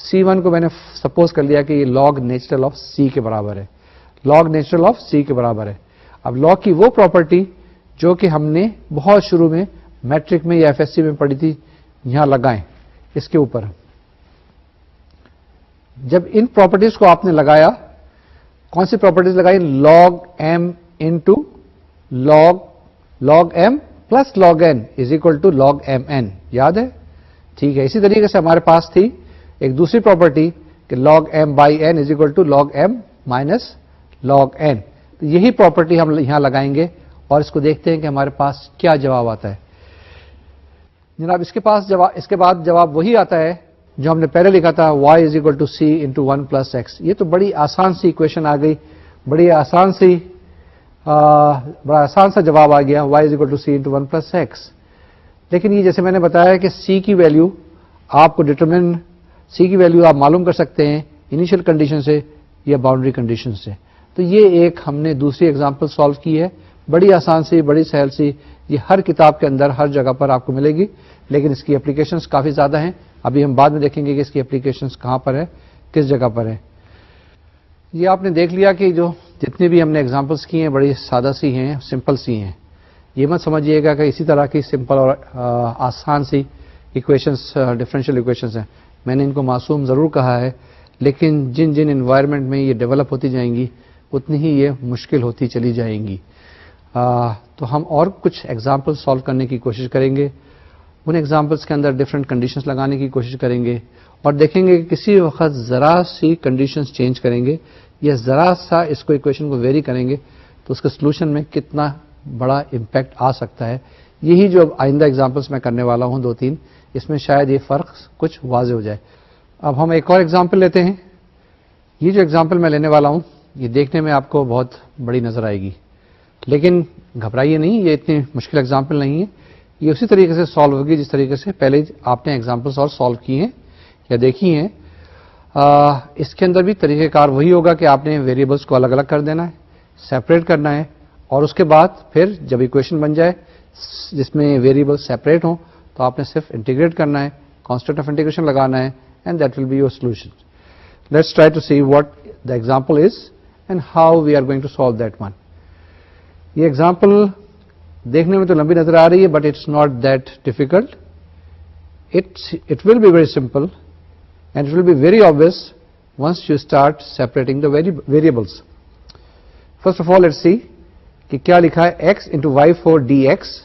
A: C1 کو میں نے سپوز کر لیا کہ یہ log نیچرل آف C کے برابر ہے. log نیچرل آف C کے برابر ہے. اب log کی وہ پراپرٹی جو کہ ہم نے بہت شروع میں میٹرک میں یا FSC میں پڑھی تھی، یہاں لگائیں اس کے اوپر. جب ان پراپرٹیز کو آپ نے لگایا، کون سی پراپرٹیز لگائی؟ log m into log m plus log n is equal to log mn. یاد ہے؟ ٹھیک ہے. اسی طریقے سے ہمارے پاس تھی ایک دوسری پراپرٹی کہ log m by n is equal to log m minus log n. تو یہی پراپرٹی ہم یہاں لگائیں گے اور اس کو دیکھتے ہیں کہ ہمارے پاس کیا جواب آتا ہے. جناب اس کے بعد جواب وہی آتا ہے جو ہم نے پہلے لکھا تھا y is equal to c into 1 plus x. یہ تو بڑی آسان سی اکویشن آ گئی، بڑا آسان سا جواب آ گیا y is equal to c into 1 plus x. لیکن یہ جیسے میں نے بتایا کہ c کی ویلیو آپ کو c کی ویلیو آپ معلوم کر سکتے ہیں انیشیل کنڈیشن سے یا باؤنڈری کنڈیشن سے. تو یہ ایک ہم نے دوسری ایگزامپل سالو کی ہے، بڑی آسان سی، بڑی سہل سی. یہ ہر کتاب کے اندر ہر جگہ پر آپ کو ملے گی، لیکن اس کی اپلیکیشنز کافی زیادہ ہیں. ابھی ہم بعد میں دیکھیں گے کہ اس کی اپلیکیشنز کہاں پر ہے، کس جگہ پر ہے. یہ آپ نے دیکھ لیا کہ جو جتنی بھی ہم نے ایگزامپلس کی ہیں بڑی سادہ سی ہیں، سمپل سی ہیں. یہ مت سمجھیے گا کہ اسی طرح کی سمپل اور آسان سی ایکویشنز ڈفرینشیل ایکویشنز ہیں. میں نے ان کو معصوم ضرور کہا ہے، لیکن جن جن انوائرمنٹ میں یہ ڈیولپ ہوتی جائیں گی اتنی ہی یہ مشکل ہوتی چلی جائیں گی. تو ہم اور کچھ ایگزامپل سالو کرنے کی کوشش کریں گے. ان ایگزامپلس کے اندر ڈفرینٹ کنڈیشنز لگانے کی کوشش کریں گے اور دیکھیں گے کہ کسی وقت ذرا سی کنڈیشنز چینج کریں گے یا ذرا سا اس کو ایکویشن کو ویری کریں گے تو اس کے سولوشن میں کتنا بڑا امپیکٹ آ سکتا ہے. یہی جو آئندہ ایگزامپلس میں کرنے والا ہوں 2-3، اس میں شاید یہ فرق کچھ واضح ہو جائے. اب ہم ایک اور ایگزامپل لیتے ہیں. یہ جو ایگزامپل میں لینے والا ہوں یہ دیکھنے میں آپ کو بہت بڑی نظر آئے گی، لیکن گھبرائیے نہیں، یہ اتنی مشکل ایگزامپل نہیں ہے. یہ اسی طریقے سے سالو ہوگی جس طریقے سے پہلے آپ نے ایگزامپلس اور سالو کی ہیں یا دیکھی ہیں. اس کے اندر بھی طریقہ کار وہی ہوگا کہ آپ نے ویریبلس کو الگ الگ کر دینا ہے، سیپریٹ کرنا ہے، اور اس کے بعد پھر جب ایکویشن بن جائے جس میں ویریبل سیپریٹ ہوں تو آپ نے صرف انٹیگریٹ کرنا ہے، کانسٹنٹ آف انٹیگریشن لگانا ہے، and that will be your solution. Let's try to see what the example is and how we are going to solve that one. یہ ایگزامپل دیکھنے میں تو لمبی نظر آ رہی ہے but it's not that difficult. It will be very simple and it will be very obvious once you start separating the variables. First of all, let's see کہ کیا لکھا ہے x into y4 dx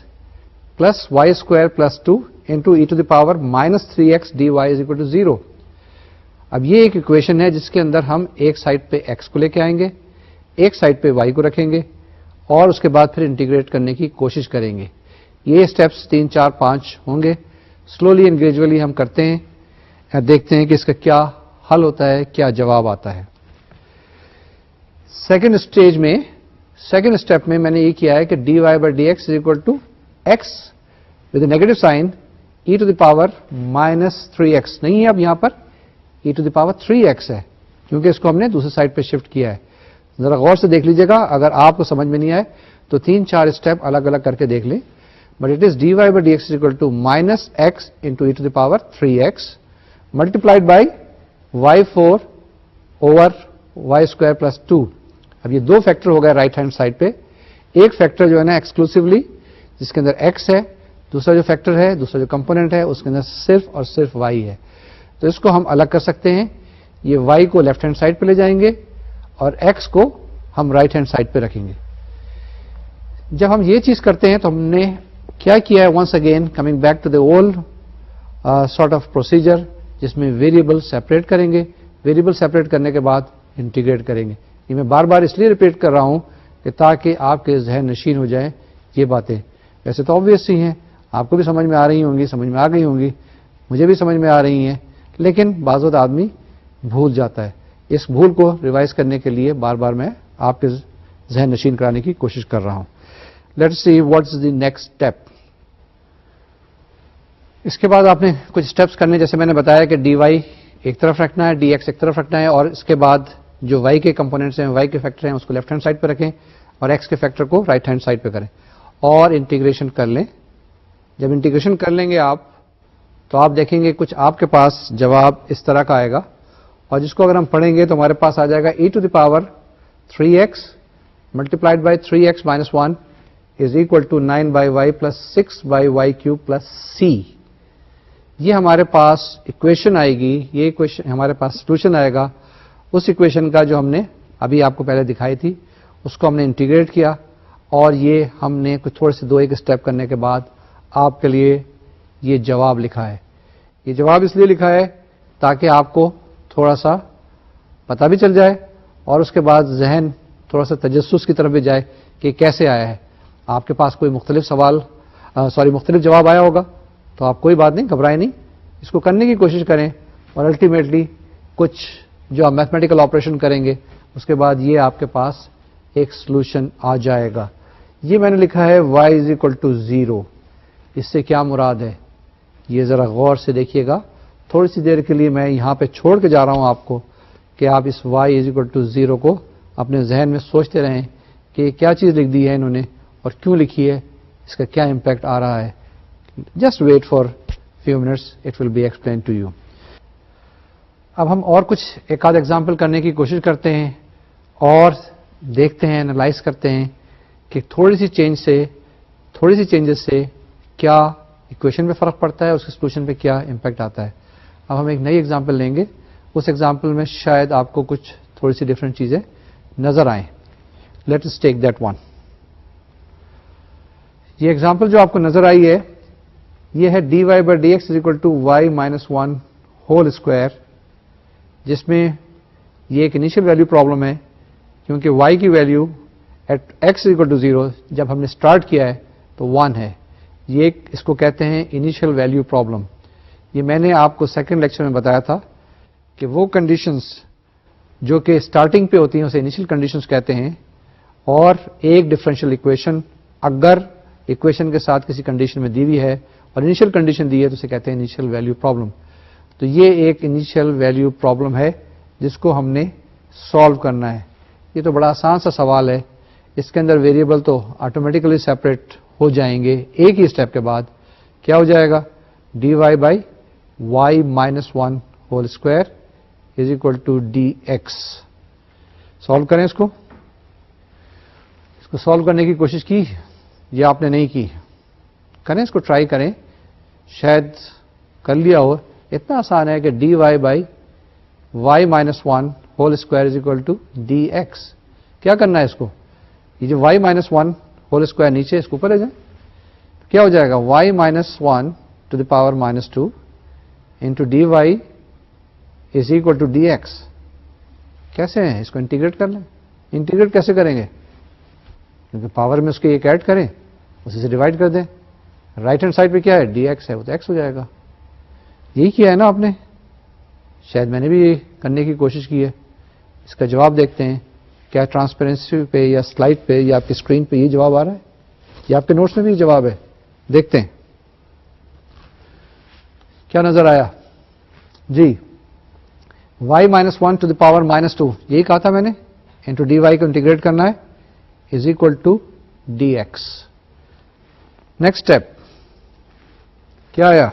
A: plus y square plus 2 into e to the power minus 3x dy is equal to 0. اب یہ ایک equation ہے جس کے اندر ہم ایک سائڈ پہ x کو لے کے آئیں گے، ایک سائڈ پہ y کو رکھیں گے اور اس کے بعد پھر انٹیگریٹ کرنے کی کوشش کریں گے. یہ اسٹیپس 3 4 5 ہوں گے. سلولی اینڈ گریجولی ہم کرتے ہیں، دیکھتے ہیں کہ اس کا کیا حل ہوتا ہے، کیا جواب آتا ہے. سیکنڈ اسٹیپ میں نے یہ کیا ہے کہ dy by dx is equal to x with a negative sign e to the power minus 3x نہیں ہے، اب یہاں پر e to the power 3x ہے کیونکہ اس کو ہم نے دوسری سائڈ پہ شفٹ کیا ہے. ذرا غور سے دیکھ لیجیے گا، اگر آپ کو سمجھ میں نہیں آئے تو 3 4 اسٹیپ الگ الگ کر کے دیکھ لیں. But it is dy by dx is equal to minus x into e to the power 3x multiplied by y4 over y square plus 2. اب یہ دو فیکٹر ہو گئے رائٹ ہینڈ سائڈ پہ. ایک فیکٹر جو ہے نا ایکسکلوسively جس کے اندر x ہے، دوسرا جو فیکٹر ہے، دوسرا جو کمپوننٹ ہے اس کے اندر صرف اور صرف y ہے. تو اس کو ہم الگ کر سکتے ہیں. یہ y کو لیفٹ ہینڈ سائڈ پہ لے جائیں گے اور x کو ہم رائٹ ہینڈ سائڈ پہ رکھیں گے. جب ہم یہ چیز کرتے ہیں تو ہم نے کیا کیا ہے، once again coming back to the old sort of procedure جس میں ویریبل سیپریٹ کریں گے، ویریبل سیپریٹ کرنے کے بعد انٹیگریٹ کریں گے. یہ میں بار بار اس لیے ریپیٹ کر رہا ہوں کہ تاکہ آپ کے ذہن نشین ہو جائیں یہ باتیں. ویسے تو آبویس ہی ہیں، آپ کو بھی سمجھ میں آ رہی ہوں گی، سمجھ میں آ گئی ہوں گی، مجھے بھی سمجھ میں آ رہی ہیں، لیکن بعض وقت آدمی بھول جاتا ہے. اس بھول کو ریوائز کرنے کے لیے بار بار میں آپ کے ذہن نشین کرانے کی کوشش کر رہا ہوں. Let's see what is the next step. اس کے بعد آپ نے کچھ اسٹیپس کرنے، جیسے میں نے بتایا کہ ڈی وائی ایک طرف رکھنا ہے، ڈی ایکس ایک طرف رکھنا ہے، اور اس کے بعد جو وائی کے کمپوننٹس ہیں، وائی کے فیکٹر ہیں، اس کو لیفٹ ہینڈ سائڈ پہ رکھیں اور ایکس کے فیکٹر کو رائٹ ہینڈ سائڈ پہ کریں اور انٹیگریشن کر لیں. جب انٹیگریشن کر لیں گے آپ تو آپ دیکھیں گے کچھ آپ کے پاس جواب اس طرح کا آئے گا، اور جس کو اگر ہم پڑھیں گے تو ہمارے پاس آ جائے گا e to the power 3x multiplied by 3x minus 1 is equal to 9 by y plus 6 by y cube plus c. یہ ہمارے پاس اکویشن آئے گی، یہ اکویشن ہمارے پاس سولوشن آئے گا اس اکویشن کا جو ہم نے ابھی آپ کو پہلے دکھائی تھی. اس کو ہم نے انٹیگریٹ کیا اور یہ ہم نے کچھ تھوڑے سے 2 1 اسٹیپ کرنے کے بعد آپ کے لیے یہ جواب لکھا ہے. یہ جواب اس لیے لکھا ہے تاکہ آپ کو تھوڑا سا پتہ بھی چل جائے اور اس کے بعد ذہن تھوڑا سا تجسس کی طرف بھی جائے کہ کیسے آیا ہے. آپ کے پاس کوئی مختلف جواب آیا ہوگا تو آپ کوئی بات نہیں، گھبرائیں نہیں، اس کو کرنے کی کوشش کریں اور الٹیمیٹلی کچھ جو آپ میتھمیٹیکل آپریشن کریں گے اس کے بعد یہ آپ کے پاس ایک سولوشن آ جائے گا. یہ میں نے لکھا ہے y is equal to 0. اس سے کیا مراد ہے یہ ذرا غور سے دیکھیے گا. تھوڑی سی دیر کے لیے میں یہاں پہ چھوڑ کے جا رہا ہوں آپ کو کہ آپ اس y is equal to 0 کو اپنے ذہن میں سوچتے رہیں کہ کیا چیز لکھ دی ہے انہوں نے اور کیوں لکھی ہے، اس کا کیا امپیکٹ آ رہا ہے. Just wait for few minutes, it will be explain to you. اب ہم اور کچھ ایک آدھ ایگزامپل کرنے کی کوشش کرتے ہیں اور دیکھتے ہیں، انالائز کرتے ہیں کہ تھوڑی سی چینجز سے کیا ایکویشن پہ فرق پڑتا ہے، اس کے سولوشن پہ کیا امپیکٹ آتا ہے. اب ہم ایک نئی ایگزامپل لیں گے. اس ایگزامپل میں شاید آپ کو کچھ تھوڑی سی ڈفرینٹ چیزیں نظر آئیں. Let us take that one. یہ ایگزامپل جو آپ کو نظر آئی ہے یہ ہے dy by dx is equal to y minus 1 whole square, جس میں یہ ایک انیشیل ویلیو پرابلم ہے کیونکہ y کی value at x is equal to 0 جب ہم نے اسٹارٹ کیا ہے تو 1 ہے. یہ اس کو کہتے ہیں انیشیل ویلیو پرابلم. یہ میں نے آپ کو سیکنڈ لیکچر میں بتایا تھا کہ وہ کنڈیشنز جو کہ اسٹارٹنگ پہ ہوتی ہیں اسے انیشیل کنڈیشنز کہتے ہیں, اور ایک ڈفرینشیل اکویشن اگر اکویشن کے ساتھ کسی کنڈیشن میں دی ہوئی ہے اور انیشیل کنڈیشن دی ہے تو اسے کہتے ہیں انیشیل ویلیو پرابلم. تو یہ ایک انیشیل ویلیو پرابلم ہے جس کو ہم نے سالو کرنا ہے. یہ تو بڑا آسان سا سوال ہے, اس کے اندر ویریبل تو آٹومیٹیکلی سیپریٹ ہو جائیں گے ایک ہی اسٹیپ کے بعد. کیا ہو جائے گا؟ dy by y minus 1 whole square is equal to dx. Solve کریں اس کو سالو کرنے کی کوشش کی یا آپ نے نہیں کی؟ کریں, اس کو ٹرائی کریں, شاید کر لیا ہو. اتنا آسان ہے کہ dy by y minus 1 whole square is equal to dx. کیا کرنا ہے اس کو؟ یہ جو y minus 1 whole square نیچے اس کو اوپر لے جائیں. کیا ہو جائے گا؟ y minus 1 to the power minus 2 into dy is equal to dx. کیسے ہیں؟ اس کو انٹیگریٹ کر لیں. انٹیگریٹ کیسے کریں گے؟ کیونکہ پاور میں اس کے ایک ایڈ کریں, اسی سے ڈیوائڈ کر دیں. رائٹ ہینڈ سائڈ پہ کیا ہے؟ ڈی ایکس ہے, وہ تو ایکس ہو جائے گا. یہی کیا ہے نا آپ نے؟ شاید میں نے بھی کرنے کی کوشش کی ہے. اس کا جواب دیکھتے ہیں. کیا ٹرانسپیرنسی پہ یا سلائڈ پہ یا آپ کی اسکرین پہ یہ جواب آ رہا ہے یا آپ کے نوٹس میں بھی یہ جواب ہے؟ دیکھتے ہیں کیا نظر آیا. جی, y minus 1 to the power minus 2 یہی کہا تھا میں نے, انٹو ڈی وائی کو انٹیگریٹ کرنا ہے, is equal to d x. Next step کیا آیا؟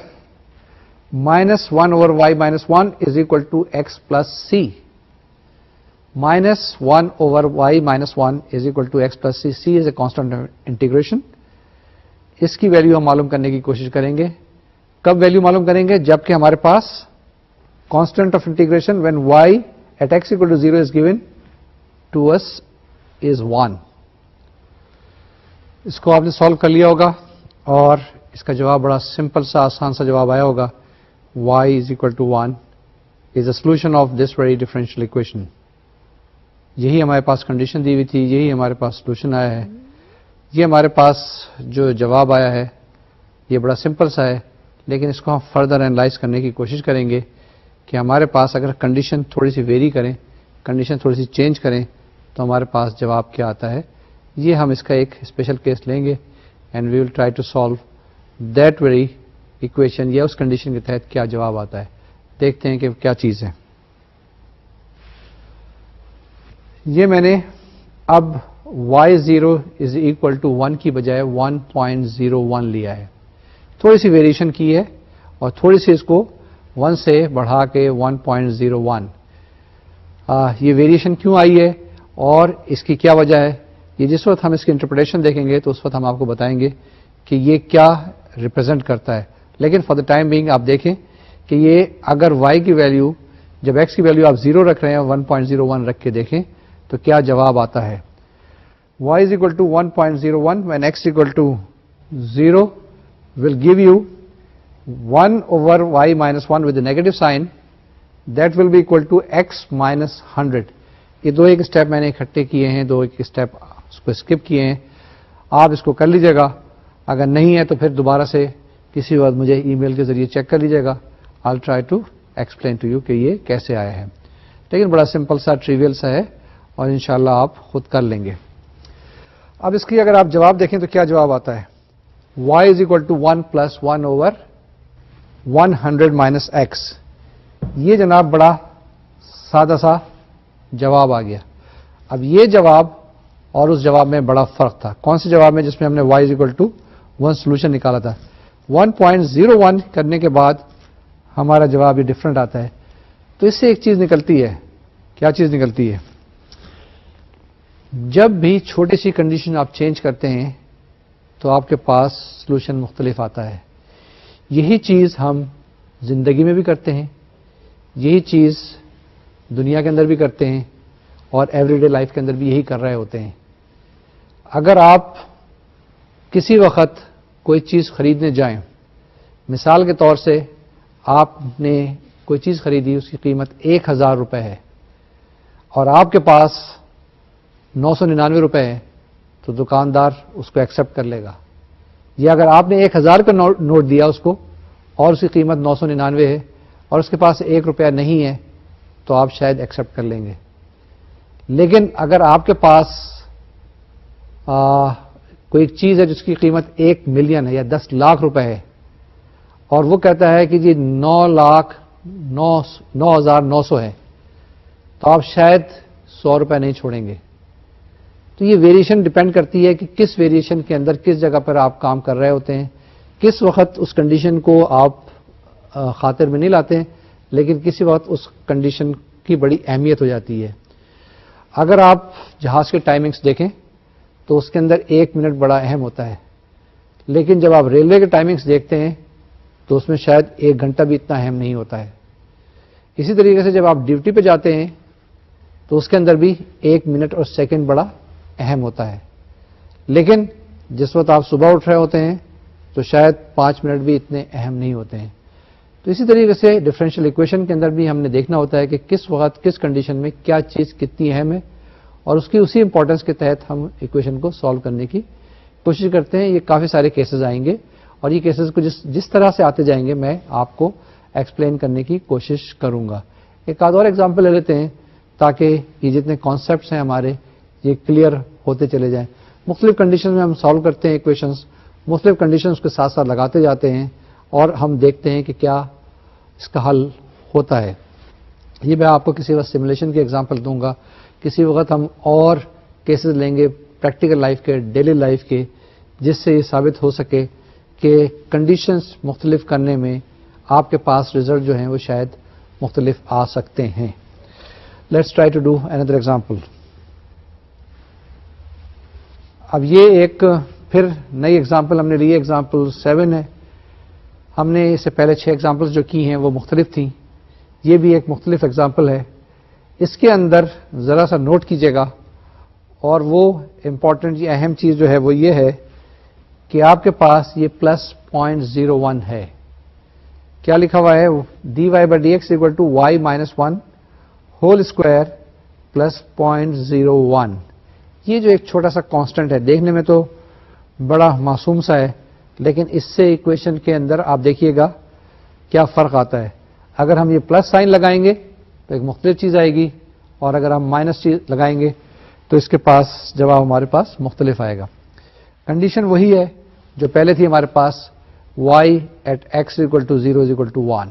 A: Minus 1 over y minus 1 is equal to x plus c. Minus 1 over y minus 1 is equal to x plus C. C is a constant integration. اس کی value ہم معلوم کرنے کی کوشش کریں گے. کب ویلیو معلوم کریں گے؟ جبکہ ہمارے پاس constant of integration when y at x equal to 0 is given to us is 1. اس کو آپ نے سالو کر لیا ہوگا اور اس کا جواب بڑا سمپل سا آسان سا جواب آیا ہوگا. y is equal to 1 is a solution of this very differential equation. یہی ہمارے پاس کنڈیشن دی ہوئی تھی, یہی ہمارے پاس سولوشن آیا ہے. یہ ہمارے پاس جو جواب آیا ہے یہ بڑا سمپل سا ہے, لیکن اس کو ہم فردر اینالائز کرنے کی کوشش کریں گے کہ ہمارے پاس اگر کنڈیشن تھوڑی سی ویری کریں, کنڈیشن تھوڑی سی چینج کریں تو ہمارے پاس جواب کیا آتا ہے. یہ ہم اس کا ایک اسپیشل کیس لیں گے and we will try to solve that very equation, یا اس کنڈیشن کے تحت کیا جواب آتا ہے. دیکھتے ہیں کہ کیا چیز ہے. یہ میں نے اب y0 از اکول ٹو 1 کی بجائے 1.01 لیا ہے. تھوڑی سی ویریشن کی ہے اور تھوڑی سی اس کو 1 سے بڑھا کے 1.01. یہ ویریشن کیوں آئی ہے اور اس کی کیا وجہ ہے, یہ جس وقت ہم اس کی انٹرپریٹیشن دیکھیں گے تو اس وقت ہم آپ کو بتائیں گے کہ یہ کیا ریپرزینٹ کرتا ہے. لیکن فار دا ٹائم بینگ آپ دیکھیں کہ یہ اگر y کی ویلیو, جب x کی ویلیو آپ 0 رکھ رہے ہیں 1.01 رکھ کے دیکھیں تو کیا جواب آتا ہے. y is equal to 1.01 when x equal to 0 will give you 1 over y minus 1 with the negative sign that will be equal to x minus 100. یہ دو ایک اسٹیپ میں نے اکٹھے کیے ہیں, دو ایک اسٹیپ اس کو اسکپ کیے ہیں. آپ اس کو کر لیجیے گا, اگر نہیں ہے تو پھر دوبارہ سے کسی وقت مجھے ای میل کے ذریعے چیک کر لیجیے گا. I'll try to explain to you کہ یہ کیسے آیا ہے. لیکن بڑا سمپل سا ٹریویل سا ہے اور انشاءاللہ آپ خود کر لیں گے. اب اس کی اگر آپ جواب دیکھیں تو کیا جواب آتا ہے؟ y is equal to 1 plus 1 over 100 minus x. یہ جناب بڑا سادہ سا جواب آ گیا. اب یہ جواب اور اس جواب میں بڑا فرق تھا. کون سے جواب میں؟ جس میں ہم نے y is equal to 1 solution نکالا تھا. 1.01 کرنے کے بعد ہمارا جواب یہ ڈفرنٹ آتا ہے. تو اس سے ایک چیز نکلتی ہے. کیا چیز نکلتی ہے؟ جب بھی چھوٹی سی کنڈیشن آپ چینج کرتے ہیں تو آپ کے پاس سولوشن مختلف آتا ہے. یہی چیز ہم زندگی میں بھی کرتے ہیں یہی چیز دنیا کے اندر بھی کرتے ہیں اور ایوری ڈے لائف کے اندر بھی یہی کر رہے ہوتے ہیں. اگر آپ کسی وقت کوئی چیز خریدنے جائیں، مثال کے طور سے آپ نے کوئی چیز خریدی، اس کی قیمت 1000 روپے ہے اور آپ کے پاس 999 روپے ہے، تو دکاندار اس کو ایکسپٹ کر لے گا. یا اگر آپ نے 1000 کا نوٹ دیا اس کو اور اس کی قیمت 999 ہے اور اس کے پاس 1 روپیہ نہیں ہے، تو آپ شاید ایکسپٹ کر لیں گے. لیکن اگر آپ کے پاس کوئی ایک چیز ہے جس کی قیمت 1 ملین ہے یا 10 لاکھ روپے ہے اور وہ کہتا ہے کہ جی 9,09,900 ہے، تو آپ شاید 100 روپے نہیں چھوڑیں گے. تو یہ ویریشن ڈپینڈ کرتی ہے کہ کس ویریشن کے اندر کس جگہ پر آپ کام کر رہے ہوتے ہیں، کس وقت اس کنڈیشن کو آپ خاطر میں نہیں لاتے ہیں، لیکن کسی وقت اس کنڈیشن کی بڑی اہمیت ہو جاتی ہے. اگر آپ جہاز کے ٹائمنگز دیکھیں تو اس کے اندر 1 منٹ بڑا اہم ہوتا ہے، لیکن جب آپ ریلوے کے ٹائمنگز دیکھتے ہیں تو اس میں شاید 1 گھنٹہ بھی اتنا اہم نہیں ہوتا ہے. اسی طریقے سے جب آپ ڈیوٹی پہ جاتے ہیں تو اس کے اندر بھی 1 منٹ اور سیکنڈ بڑا اہم ہوتا ہے، لیکن جس وقت آپ صبح اٹھ رہے ہوتے ہیں تو شاید 5 منٹ بھی اتنے اہم نہیں ہوتے ہیں. تو اسی طریقے سے ڈفرینشیل ایکویشن کے اندر بھی ہم نے دیکھنا ہوتا ہے کہ کس وقت کس کنڈیشن میں کیا چیز کتنی اہم ہے، اور اس کی اسی امپورٹنس کے تحت ہم ایکویشن کو سالو کرنے کی کوشش کرتے ہیں. یہ کافی سارے کیسز آئیں گے اور یہ کیسز کو جس طرح سے آتے جائیں گے میں آپ کو ایکسپلین کرنے کی کوشش کروں گا. ایک آدھ اور ایگزامپل لے لیتے ہیں تاکہ یہ جتنے کانسیپٹس ہیں ہمارے یہ کلیئر ہوتے چلے جائیں. مختلف کنڈیشن میں ہم سالو کرتے ہیں ایکویشنز، مختلف کنڈیشنز کے ساتھ ساتھ لگاتے جاتے ہیں اور ہم دیکھتے ہیں کہ کیا اس کا حل ہوتا ہے. یہ میں آپ کو کسی وقت سیمولیشن کی ایگزامپل دوں گا، کسی وقت ہم اور کیسز لیں گے پریکٹیکل لائف کے، ڈیلی لائف کے، جس سے یہ ثابت ہو سکے کہ کنڈیشنز مختلف کرنے میں آپ کے پاس رزلٹ جو ہیں وہ شاید مختلف آ سکتے ہیں. Let's try to do another example. اب یہ ایک پھر نئی ایگزامپل ہم نے لی، ایگزامپل 7 ہے. ہم نے اس سے پہلے 6 ایگزامپلس جو کی ہیں وہ مختلف تھیں، یہ بھی ایک مختلف ایگزامپل ہے. اس کے اندر ذرا سا نوٹ کیجیے گا، اور وہ امپورٹنٹ یہ اہم چیز جو ہے وہ یہ ہے کہ آپ کے پاس یہ +0.01 ہے. کیا لکھا ہوا ہے؟ dy/dx = y-1 whole square +0.01. یہ جو ایک چھوٹا سا کانسٹنٹ ہے، دیکھنے میں تو بڑا معصوم سا ہے، لیکن اس سے ایکویشن کے اندر آپ دیکھیے گا کیا فرق آتا ہے. اگر ہم یہ پلس سائن لگائیں گے تو ایک مختلف چیز آئے گی، اور اگر ہم مائنس چیز لگائیں گے تو اس کے پاس جواب ہمارے پاس مختلف آئے گا. کنڈیشن وہی ہے جو پہلے تھی ہمارے پاس، y@x = 0 = 1.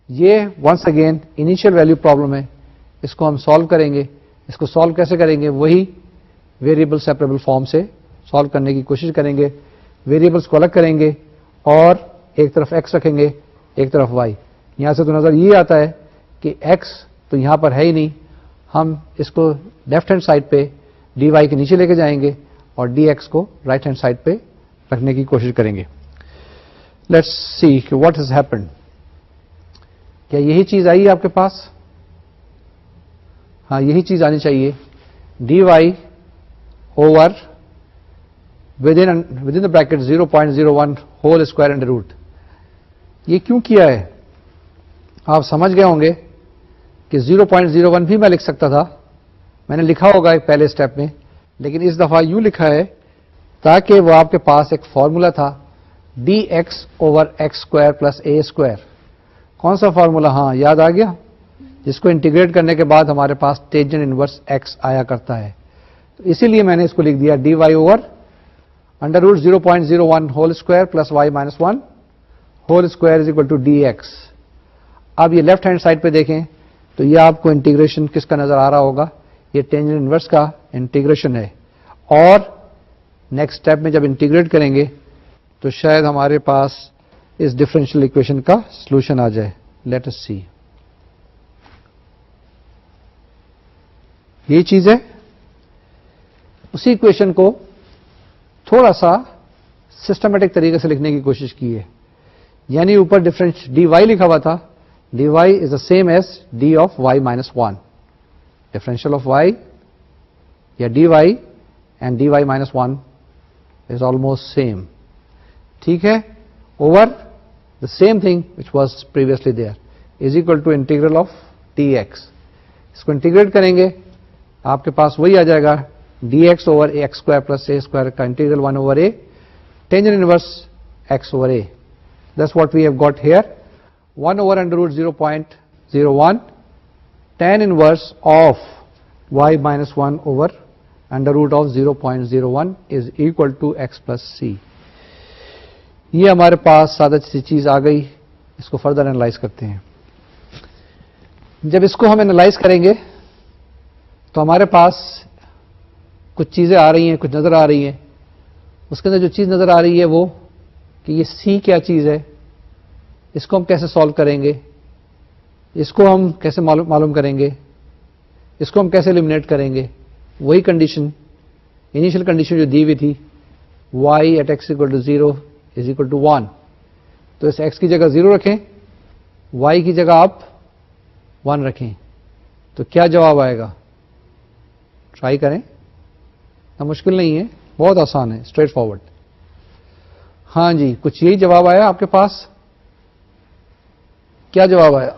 A: یہ once again initial value problem ہے، اس کو ہم سالو کریں گے. اس کو سالو کیسے کریں گے؟ وہی ویریبل سیپریبل فارم سے سالو کرنے کی کوشش کریں گے. ویریبلس کو الگ کریں گے اور ایک طرف x رکھیں گے، ایک طرف y. یہاں سے تو نظر یہ آتا ہے کہ x تو یہاں پر ہے ہی نہیں، ہم اس کو لیفٹ ہینڈ سائڈ پہ dy کے نیچے لے کے جائیں گے اور dx کو رائٹ ہینڈ سائڈ پہ رکھنے کی کوشش کریں گے. لیٹس سی کہ واٹ ہیز ہیپنڈ. کیا یہی چیز آئی آپ کے پاس؟ ہاں، یہی چیز آنی چاہیے. dy over within the bracket 0.01 whole square under root. یہ کیوں کیا ہے؟ آپ سمجھ گئے ہوں گے کہ 0.01 بھی میں لکھ سکتا تھا، میں نے لکھا ہوگا ایک پہلے اسٹیپ میں، لیکن اس دفعہ یوں لکھا ہے تاکہ وہ آپ کے پاس ایک فارمولا تھا dx/x² + a². کون سا فارمولا؟ ہاں یاد آ گیا، جس کو انٹیگریٹ کرنے کے بعد ہمارے پاس ٹینجنٹ انورس x آیا کرتا ہے. تو اسی لیے میں نے اس کو لکھ دیا dy over √ 0.01 whole square + y-1 whole square = dx. اب یہ لیفٹ ہینڈ سائڈ پہ دیکھیں تو یہ آپ کو انٹیگریشن کس کا نظر آ رہا ہوگا؟ یہ ٹینجنٹ انورس کا انٹیگریشن ہے. اور نیکسٹ اسٹیپ میں جب انٹیگریٹ کریں گے تو شاید ہمارے پاس اس ڈفرینشیل ایکویشن کا سولوشن آ جائے. لیٹ اس سی. یہ چیز ہے. اسی ایکویشن کو تھوڑا سا سسٹمیٹک طریقے سے لکھنے کی کوشش کی ہے. یعنی اوپر ڈفرینس dy لکھا ہوا تھا، dy is the same as d of y minus 1. Differential of y یا dy and dy minus 1 is almost same. ٹھیک ہے, over the same thing which was previously there is equal to integral of dx. اس کو integrate کریں گے, آپ کے پاس وہی آ جائے گا dx over x square plus a square کا integral 1 over a tangent inverse x over a. That's what we have got here. 1 over under root 0.01 tan inverse of y minus 1 over under root of 0.01 is equal to x plus c. یہ ہمارے پاس سادہ سی چیز آ گئی. اس کو further analyse کرتے ہیں. جب اس کو ہم انالائز کریں گے تو ہمارے پاس کچھ چیزیں آ رہی ہیں, کچھ نظر آ رہی ہیں. اس کے اندر جو چیز نظر آ رہی ہے وہ کہ یہ سی کیا چیز ہے, اس کو ہم کیسے سالو کریں گے, اس کو ہم کیسے معلوم کریں گے, اس کو ہم کیسے ایلیمنیٹ کریں گے. وہی کنڈیشن, انیشیل کنڈیشن جو دی ہوئی تھی, y at x equal to 0 is equal to 1. تو اس x کی جگہ 0 رکھیں, y کی جگہ آپ 1 رکھیں, تو کیا جواب آئے گا؟ ٹرائی کریں, اتنا مشکل نہیں ہے, بہت آسان ہے, اسٹریٹ فارورڈ. ہاں جی, کچھ یہی جواب آیا آپ کے پاس. کیا جواب آیا؟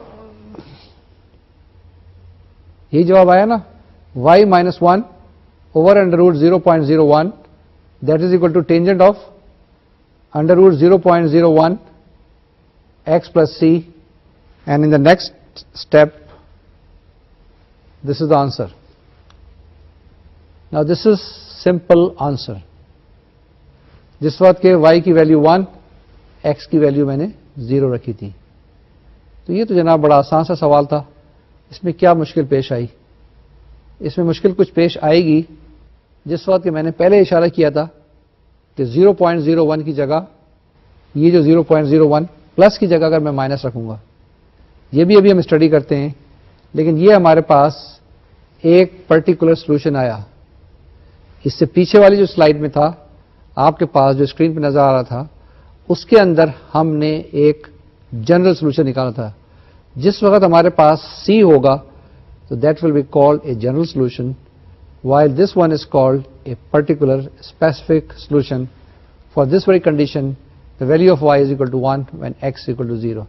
A: یہی جواب آیا نا, y minus 1 over under root 0.01 that is equal to tangent of under root 0.01 x plus c, and in the next step this is the answer. Now this is simple answer. جس وقت کہ y کی value 1 x کی value میں نے 0 رکھی تھی. تو یہ تو جناب بڑا آسان سا سوال تھا. اس میں کیا مشکل پیش آئی؟ اس میں مشکل کچھ پیش آئے گی جس وقت کہ میں نے پہلے اشارہ کیا تھا کہ 0.01 کی جگہ یہ جو 0.01 پلس کی جگہ اگر میں مائنس رکھوں گا, یہ بھی ابھی ہم اسٹڈی کرتے ہیں, لیکن یہ ہمارے پاس ایک پرٹیکولر سولوشن آیا. اس سے پیچھے والی جو سلائیڈ میں تھا آپ کے پاس, جو اسکرین پہ نظر آ رہا تھا, اس کے اندر ہم نے ایک جنرل سولوشن نکالا تھا. جس وقت ہمارے پاس سی ہوگا تو that will be called a general solution, while this one is called a particular specific solution for this very condition the value of y is equal to 1 when x equal to 0.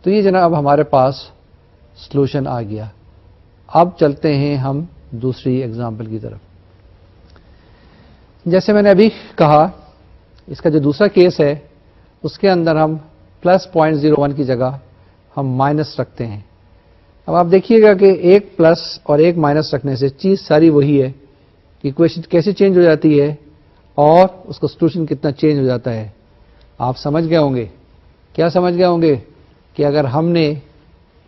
A: تو یہ جناب ہمارے پاس solution آ گیا. اب چلتے ہیں ہم دوسری ایگزامپل کی طرف. جیسے میں نے ابھی کہا, اس کا جو دوسرا کیس ہے اس کے اندر ہم پلس 0.01 کی جگہ ہم مائنس رکھتے ہیں. اب آپ دیکھیے گا کہ ایک پلس اور ایک مائنس رکھنے سے چیز ساری وہی ہے, ایکویشن کیسے چینج ہو جاتی ہے اور اس کا سولوشن کتنا چینج ہو جاتا ہے. آپ سمجھ گئے ہوں گے. کیا سمجھ گئے ہوں گے؟ کہ اگر ہم نے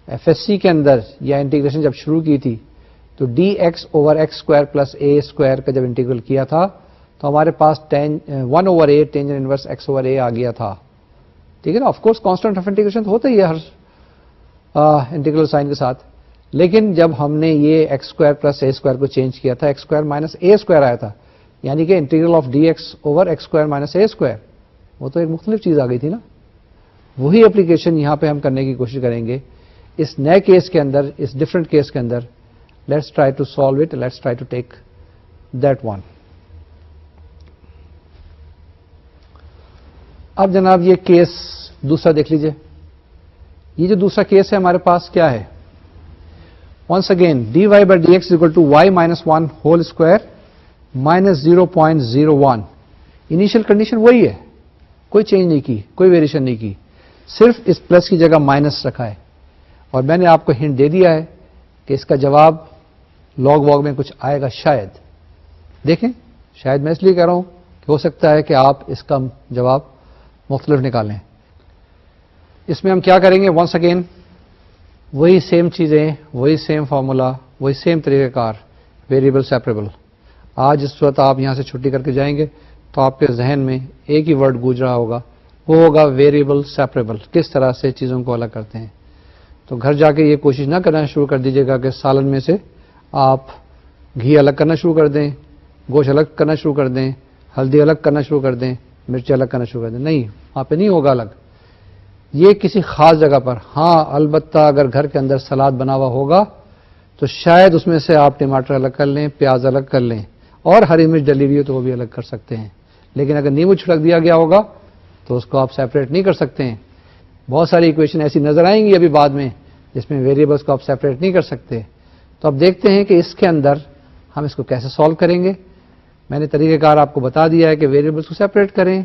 A: ایف ایس سی کے اندر یا انٹیگریشن جب شروع کی تھی تو d x over x square plus a square کا جب انٹیگرل کیا تھا تو ہمارے پاس 1 over a tangent inverse x over a آ گیا تھا. ٹھیک ہے نا. Of course constant of integration ہوتا ہی ہے ہر انٹیگرل سائن کے ساتھ, لیکن جب ہم نے یہ x square plus a square کو چینج کیا تھا, x square minus a square آیا تھا, یعنی کہ integral of D x over x square minus a square, وہ تو ایک مختلف چیز آ گئی تھی نا. وہی اپلیکیشن یہاں پہ ہم کرنے کی کوشش کریں گے اس نئے کیس کے اندر, اس ڈفرنٹ کیس کے اندر. Let's try to solve it, let's try to take that one. اب جناب یہ کیس دوسرا دیکھ لیجئے. یہ جو دوسرا کیس ہے ہمارے پاس کیا ہے؟ Once again d Y by D x equal to y minus 1 whole square minus 0.01. Initial condition وہی ہے, کوئی چینج نہیں کی, کوئی ویریشن نہیں کی, صرف اس پلس کی جگہ مائنس رکھا ہے. اور میں نے آپ کو ہنٹ دے دیا ہے کہ اس کا جواب لاگ واگ میں کچھ آئے گا شاید. دیکھیں, شاید میں اس لیے کہہ رہا ہوں کہ ہو سکتا ہے کہ آپ اس کا جواب مختلف نکالیں. اس میں ہم کیا کریں گے؟ ونس اگین وہی سیم چیزیں, وہی سیم فارمولا, وہی سیم طریقہ کار, ویریبل سیپریبل. آج اس وقت آپ یہاں سے چھٹی کر کے جائیں گے تو آپ کے ذہن میں ایک ہی ورڈ گونج رہا ہوگا, وہ ہوگا ویریبل سیپریبل. کس طرح سے چیزوں کو الگ کرتے ہیں. تو گھر جا کے یہ کوشش نہ کرنا شروع کر دیجیے گا کہ سالن میں سے آپ گھی الگ کرنا شروع کر دیں, گوشت الگ کرنا شروع کر دیں, ہلدی الگ کرنا شروع کر دیں, مرچ الگ کرنا شروع کر دیں. نہیں, وہاں پہ نہیں ہوگا الگ. یہ کسی خاص جگہ پر، ہاں البتہ اگر گھر کے اندر سلاد بنا ہوا ہوگا تو شاید اس میں سے آپ ٹماٹر الگ کر لیں، پیاز الگ کر لیں، اور ہری مرچ ڈلی ہوئی ہو تو وہ بھی الگ کر سکتے ہیں. لیکن اگر نیمبو چھڑک دیا گیا ہوگا تو اس کو آپ سیپریٹ نہیں کر سکتے ہیں. بہت ساری ایکویشن ایسی نظر آئیں گی ابھی بعد میں جس میں ویریبلس کو آپ سیپریٹ نہیں کر سکتے. تو اب دیکھتے ہیں کہ اس کے اندر ہم اس کو کیسے سالو کریں گے. میں نے طریقہ کار آپ کو بتا دیا ہے کہ ویریبلس کو سیپریٹ کریں،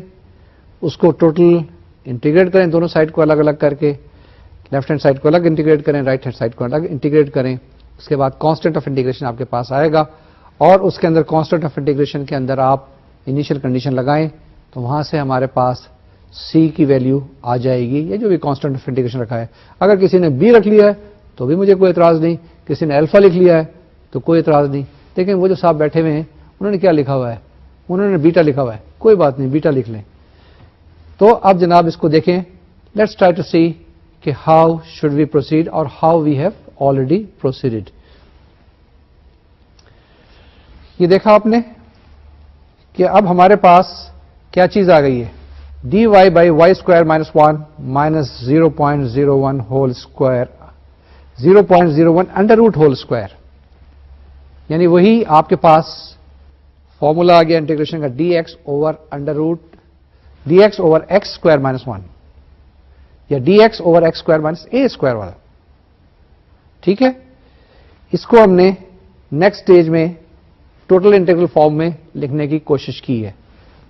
A: اس کو ٹوٹل انٹیگریٹ کریں، دونوں سائڈ کو الگ الگ کر کے، لیفٹ ہینڈ سائڈ کو الگ انٹیگریٹ کریں، رائٹ ہینڈ سائڈ کو الگ انٹیگریٹ کریں. اس کے بعد کانسٹنٹ آف انٹیگریشن آپ کے پاس آئے گا، اور اس کے اندر کانسٹنٹ آف انٹیگریشن کے اندر آپ انیشیل کنڈیشن لگائیں تو وہاں سے ہمارے پاس سی کی ویلیو آ جائے گی، یا جو بھی کانسٹنٹ آف انٹیگریشن رکھا ہے. اگر کسی نے بی رکھ لیا ہے تو بھی مجھے کوئی اعتراض نہیں، کسی نے الفا لکھ لیا ہے تو کوئی اعتراض نہیں. لیکن وہ جو صاحب بیٹھے ہوئے ہیں انہوں نے کیا لکھا ہوا ہے؟ انہوں نے بیٹا لکھا ہوا ہے. کوئی بات نہیں، بیٹا لکھ لیں. تو اب جناب اس کو دیکھیں، لیٹس ٹرائی ٹو سی کہ ہاؤ شوڈ وی پروسیڈ اور ہاؤ وی ہیو آلریڈی پروسیڈڈ. یہ دیکھا آپ نے کہ اب ہمارے پاس کیا چیز آ گئی ہے، D Y by y square minus 1 minus 0.01 whole square 0.01 under root whole square. یعنی وہی آپ کے پاس فارمولا آ گیا انٹیگریشن کا، d x over under root d x over x square minus 1 یا d x over x square minus a square والا. ٹھیک ہے، اس کو ہم نے نیکسٹ اسٹیج میں ٹوٹل انٹیگرل فارم میں لکھنے کی کوشش کی ہے.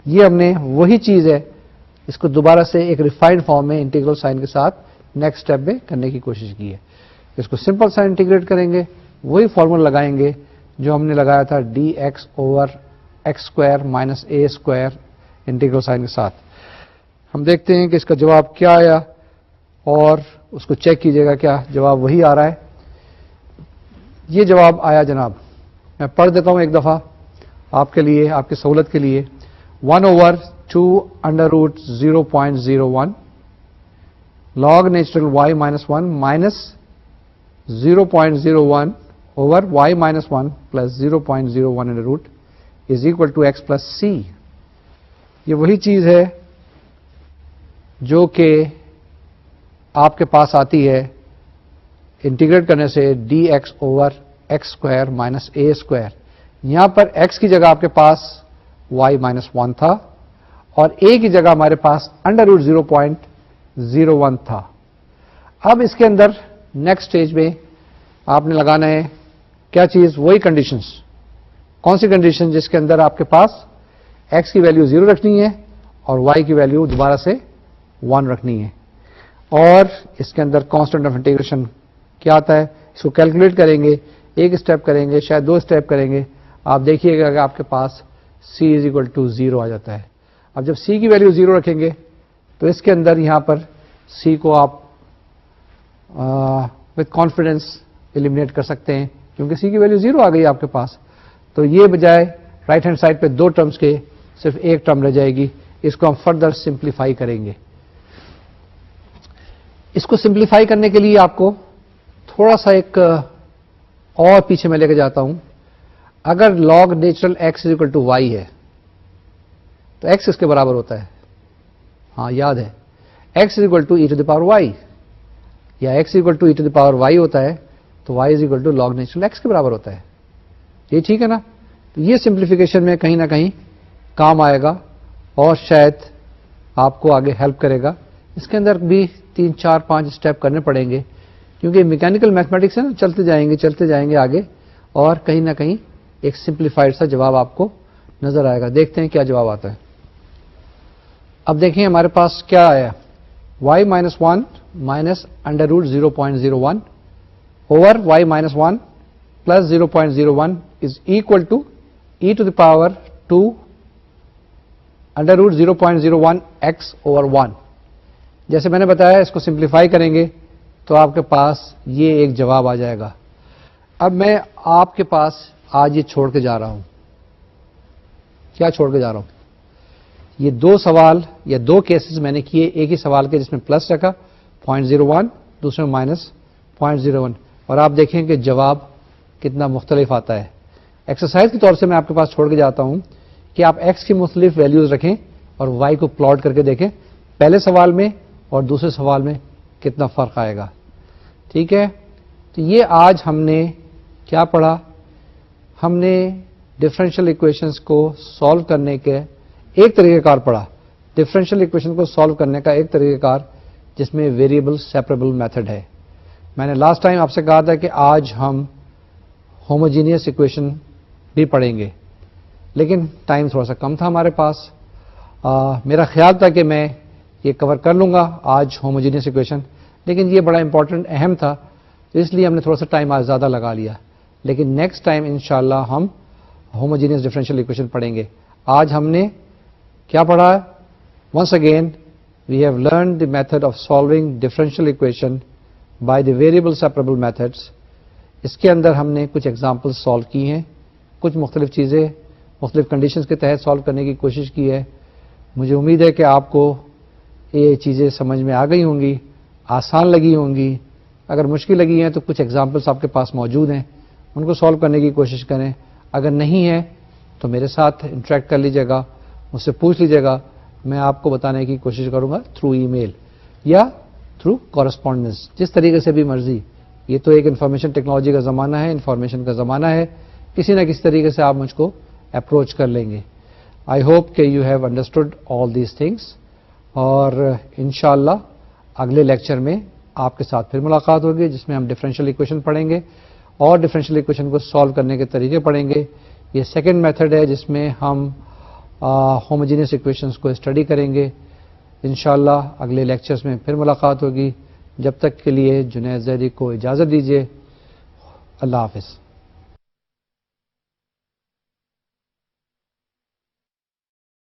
A: یہ ہم نے وہی چیز ہے، اس کو دوبارہ سے ایک ریفائنڈ فارم میں انٹیگرل سائن کے ساتھ نیکسٹ اسٹیپ میں کرنے کی کوشش کی ہے. اس کو سمپل سائن انٹیگریٹ کریں گے، وہی فارمولا لگائیں گے جو ہم نے لگایا تھا d x over x square minus a square integral sign کے ساتھ. ہم دیکھتے ہیں کہ اس کا جواب کیا آیا، اور اس کو چیک کیجیے گا کیا جواب وہی آ رہا ہے. یہ جواب آیا جناب، میں پڑھ دیتا ہوں ایک دفعہ آپ کے لیے، آپ کی سہولت کے لیے. 1/2 under root 0.01 log natural y minus 1 minus 0.01 over y minus 1 plus 0.01 under route is equal to x plus c. یہ وہی چیز ہے جو کہ آپ کے پاس آتی ہے انٹیگریٹ کرنے سے d x over x square minus a square. یہاں پر ایکس کی جگہ آپ کے پاس وائی مائنس 1 تھا اور اے کی جگہ ہمارے پاس انڈر روٹ 0.01 تھا. اب اس کے اندر نیکسٹ اسٹیج میں آپ نے لگانا ہے کیا چیز، وہی کنڈیشنز. کون سی کنڈیشن؟ جس کے اندر آپ کے پاس ایکس کی ویلیو 0 رکھنی ہے اور وائی کی ویلیو دوبارہ سے 1 رکھنی ہے. اور اس کے اندر کانسٹنٹ آف انٹیگریشن کیا آتا ہے، اس کو کیلکولیٹ کریں گے، ایک اسٹیپ کریں گے، شاید 2 اسٹیپ کریں گے. آپ دیکھیے گا کہ آپ کے پاس c از اکول ٹو 0 آ جاتا ہے. اب جب c کی ویلیو 0 رکھیں گے تو اس کے اندر یہاں پر c کو آپ وتھ کانفیڈینس ایلیمنیٹ کر سکتے ہیں کیونکہ c کی ویلیو 0 آ گئی آپ کے پاس. تو یہ بجائے رائٹ ہینڈ سائڈ پہ 2 ٹرمز کے صرف ایک ٹرم رہ جائے گی. اس کو ہم فردر سمپلیفائی کریں گے. اس کو سمپلیفائی کرنے کے لیے آپ کو تھوڑا سا ایک اور پیچھے میں لے کے جاتا ہوں. اگر log natural x is equal to y ہے تو x اس کے برابر ہوتا ہے، ہاں یاد ہے، x is equal to e to the power y, یا x is equal to e to the power y ہوتا ہے تو y is equal to log natural x کے برابر ہوتا ہے. یہ ٹھیک ہے نا؟ تو یہ سمپلیفیکیشن میں کہیں نہ کہیں کام آئے گا اور شاید آپ کو آگے ہیلپ کرے گا. اس کے اندر بھی 3 4 5 اسٹیپ کرنے پڑیں گے کیونکہ میکینیکل میتھمیٹکس ہے نا، چلتے جائیں گے آگے اور کہیں نہ کہیں ایک سمپلیفائڈ سا جواب آپ کو نظر آئے گا. دیکھتے ہیں کیا جواب آتا ہے. اب دیکھیں ہمارے پاس کیا آیا، y minus 1 minus under root 0.01 over y minus 1 plus 0.01 is equal to e to the power 2 under root 0.01 x over 1. جیسے میں نے بتایا اس کو سمپلیفائی کریں گے تو آپ کے پاس یہ ایک جواب آ جائے گا. اب میں آپ کے پاس آج یہ چھوڑ کے جا رہا ہوں. کیا چھوڑ کے جا رہا ہوں؟ یہ 2 سوال یا 2 کیسز میں نے کیے. ایک ہی سوال کے جس میں پلس رکھا 0.01، دوسرے میں مائنس 0.01، اور آپ دیکھیں کہ جواب کتنا مختلف آتا ہے. ایکسرسائز کے طور سے میں آپ کے پاس چھوڑ کے جاتا ہوں کہ آپ x کی مختلف ویلیوز رکھیں اور y کو پلاٹ کر کے دیکھیں. پہلے سوال میں اور دوسرے سوال میں کتنا فرق آئے گا. ٹھیک ہے, تو یہ آج ہم نے کیا پڑھا؟ ہم نے ڈفرینشیل ایکویشنز کو سالو کرنے کے ایک طریقہ کار پڑھا. ڈفرینشیل ایکویشن کو سالو کرنے کا ایک طریقہ کار جس میں ویریبل سیپریبل میتھڈ ہے. میں نے لاسٹ ٹائم آپ سے کہا تھا کہ آج ہم ہوموجینئس ایکویشن بھی پڑھیں گے, لیکن ٹائم تھوڑا سا کم تھا ہمارے پاس. میرا خیال تھا کہ میں یہ کور کر لوں گا آج ہوموجینئس ایکویشن, لیکن یہ بڑا امپورٹنٹ اہم تھا, تو اس لیے ہم نے تھوڑا سا ٹائم آج زیادہ لگا لیا. لیکن نیکسٹ ٹائم انشاءاللہ ہم ہوموجینئس ڈفرینشیل ایکویشن پڑھیں گے. آج ہم نے کیا پڑھا؟ Once again we have learn the method of solving differential equation by the variable separable methods. اس کے اندر ہم نے کچھ ایگزامپل سالو کی ہیں, کچھ مختلف چیزیں مختلف کنڈیشنز کے تحت سالو کرنے کی کوشش کی ہے. مجھے امید ہے کہ آپ کو یہ چیزیں سمجھ میں آ گئی ہوں گی, آسان لگی ہوں گی. اگر مشکل لگی ہیں تو کچھ ایگزامپلس آپ کے پاس موجود ہیں, ان کو سالو کرنے کی کوشش کریں. اگر نہیں ہے تو میرے ساتھ انٹریکٹ کر لیجیے گا, مجھ سے پوچھ لیجیے گا, میں آپ کو بتانے کی کوشش کروں گا تھرو ای میل یا تھرو کورسپونڈنس, جس طریقے سے بھی مرضی. یہ تو ایک انفارمیشن ٹیکنالوجی کا زمانہ ہے, انفارمیشن کا زمانہ ہے, کسی نہ کسی طریقے سے آپ مجھ کو اپروچ کر لیں گے. آئی ہوپ کہ you have understood all these things, اور انشاءاللہ اگلے لیکچر میں آپ کے ساتھ پھر ملاقات ہوگی جس میں ہم ڈفرینشیل ایکویشن پڑھیں گے اور ڈفرینشیل ایکویشن کو سالو کرنے کے طریقے پڑھیں گے. یہ سیکنڈ میتھڈ ہے جس میں ہم ہوموجینئس ایکویشنز کو اسٹڈی کریں گے. انشاءاللہ اگلے لیکچرز میں پھر ملاقات ہوگی. جب تک کے لیے جنید زیدی کو اجازت دیجیے. اللہ حافظ.